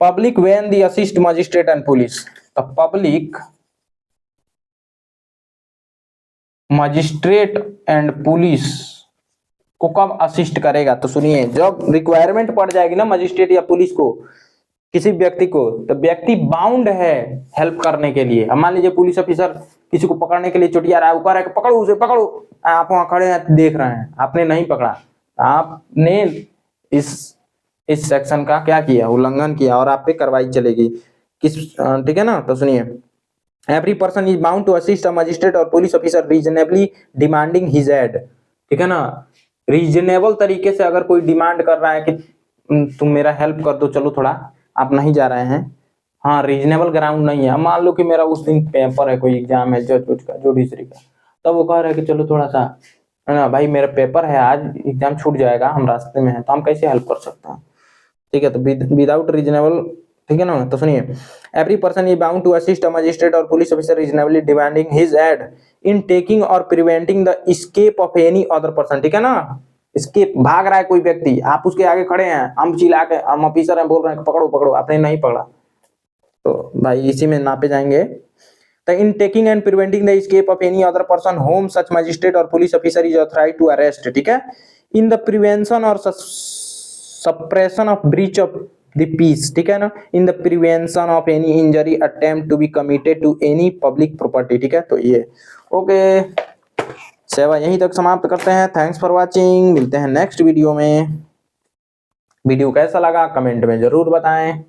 public when the assist magistrate and police, तो पब्लिक मजिस्ट्रेट एंड पुलिस को कब असिस्ट करेगा, तो सुनिए जब रिक्वायरमेंट पड़ जाएगी ना मजिस्ट्रेट या पुलिस को किसी व्यक्ति को, तो व्यक्ति बाउंड है हेल्प करने के लिए। अब मान लीजिए पुलिस ऑफिसर किसी को पकड़ने के लिए चुटिया रहा है, वो कह रहा है पकड़ो उसे पकड़ो, आप वहां खड़े हैं देख रहे हैं, आपने नहीं पकड़ा, आपने इस सेक्शन का क्या किया, उल्लंघन किया, और आप पे कार्रवाई चलेगी किस, ठीक है ना। तो सुनिए every person is bound to assist a magistrate और police officer reasonably demanding his aid, ठीक है ना। रीजनेबल तरीके से अगर कोई डिमांड कर रहा है कि तुम मेरा हेल्प कर दो, चलो थोड़ा, आप नहीं जा रहे हैं, हाँ रीजनेबल ग्राउंड नहीं है, मान लो कि मेरा उस दिन पेपर है, कोई एग्जाम है जज का जुडिशरी का, तब वो कह रहा है कि चलो थोड़ा सा, है ना भाई मेरा पेपर है आज, एग्जाम छूट जाएगा, हम रास्ते में हैं, तो हम कैसे हेल्प कर सकते हैं, ठीक है। तो विदाउट रीजनेबल, ठीक है ना। तो सुनिए every person is bound to assist a magistrate और police officer reasonably demanding his aid in taking or preventing the escape of any other person, ठीक है ना। एस्केप, भाग रहा है कोई व्यक्ति, आप उसके आगे खड़े हैं, हम चिल्ला के, हम ऑफिसर हैं बोल रहे हैं पकड़ो पकड़ो, आपने नहीं पकड़ा, तो भाई इसी में नापे जाएंगे। तो in taking and preventing the escape of any other person whom such magistrate और police officer is authorised to arrest, ठीक है, in the prevention or suppression of breach of the peace, ठीक है ना, in the prevention of any injury attempt to be committed to any public property, ठीक है। तो ये ओके, सेवा यहीं तक समाप्त करते हैं। थैंक्स फॉर वाचिंग, मिलते हैं नेक्स्ट वीडियो में। वीडियो कैसा लगा कमेंट में जरूर बताएं।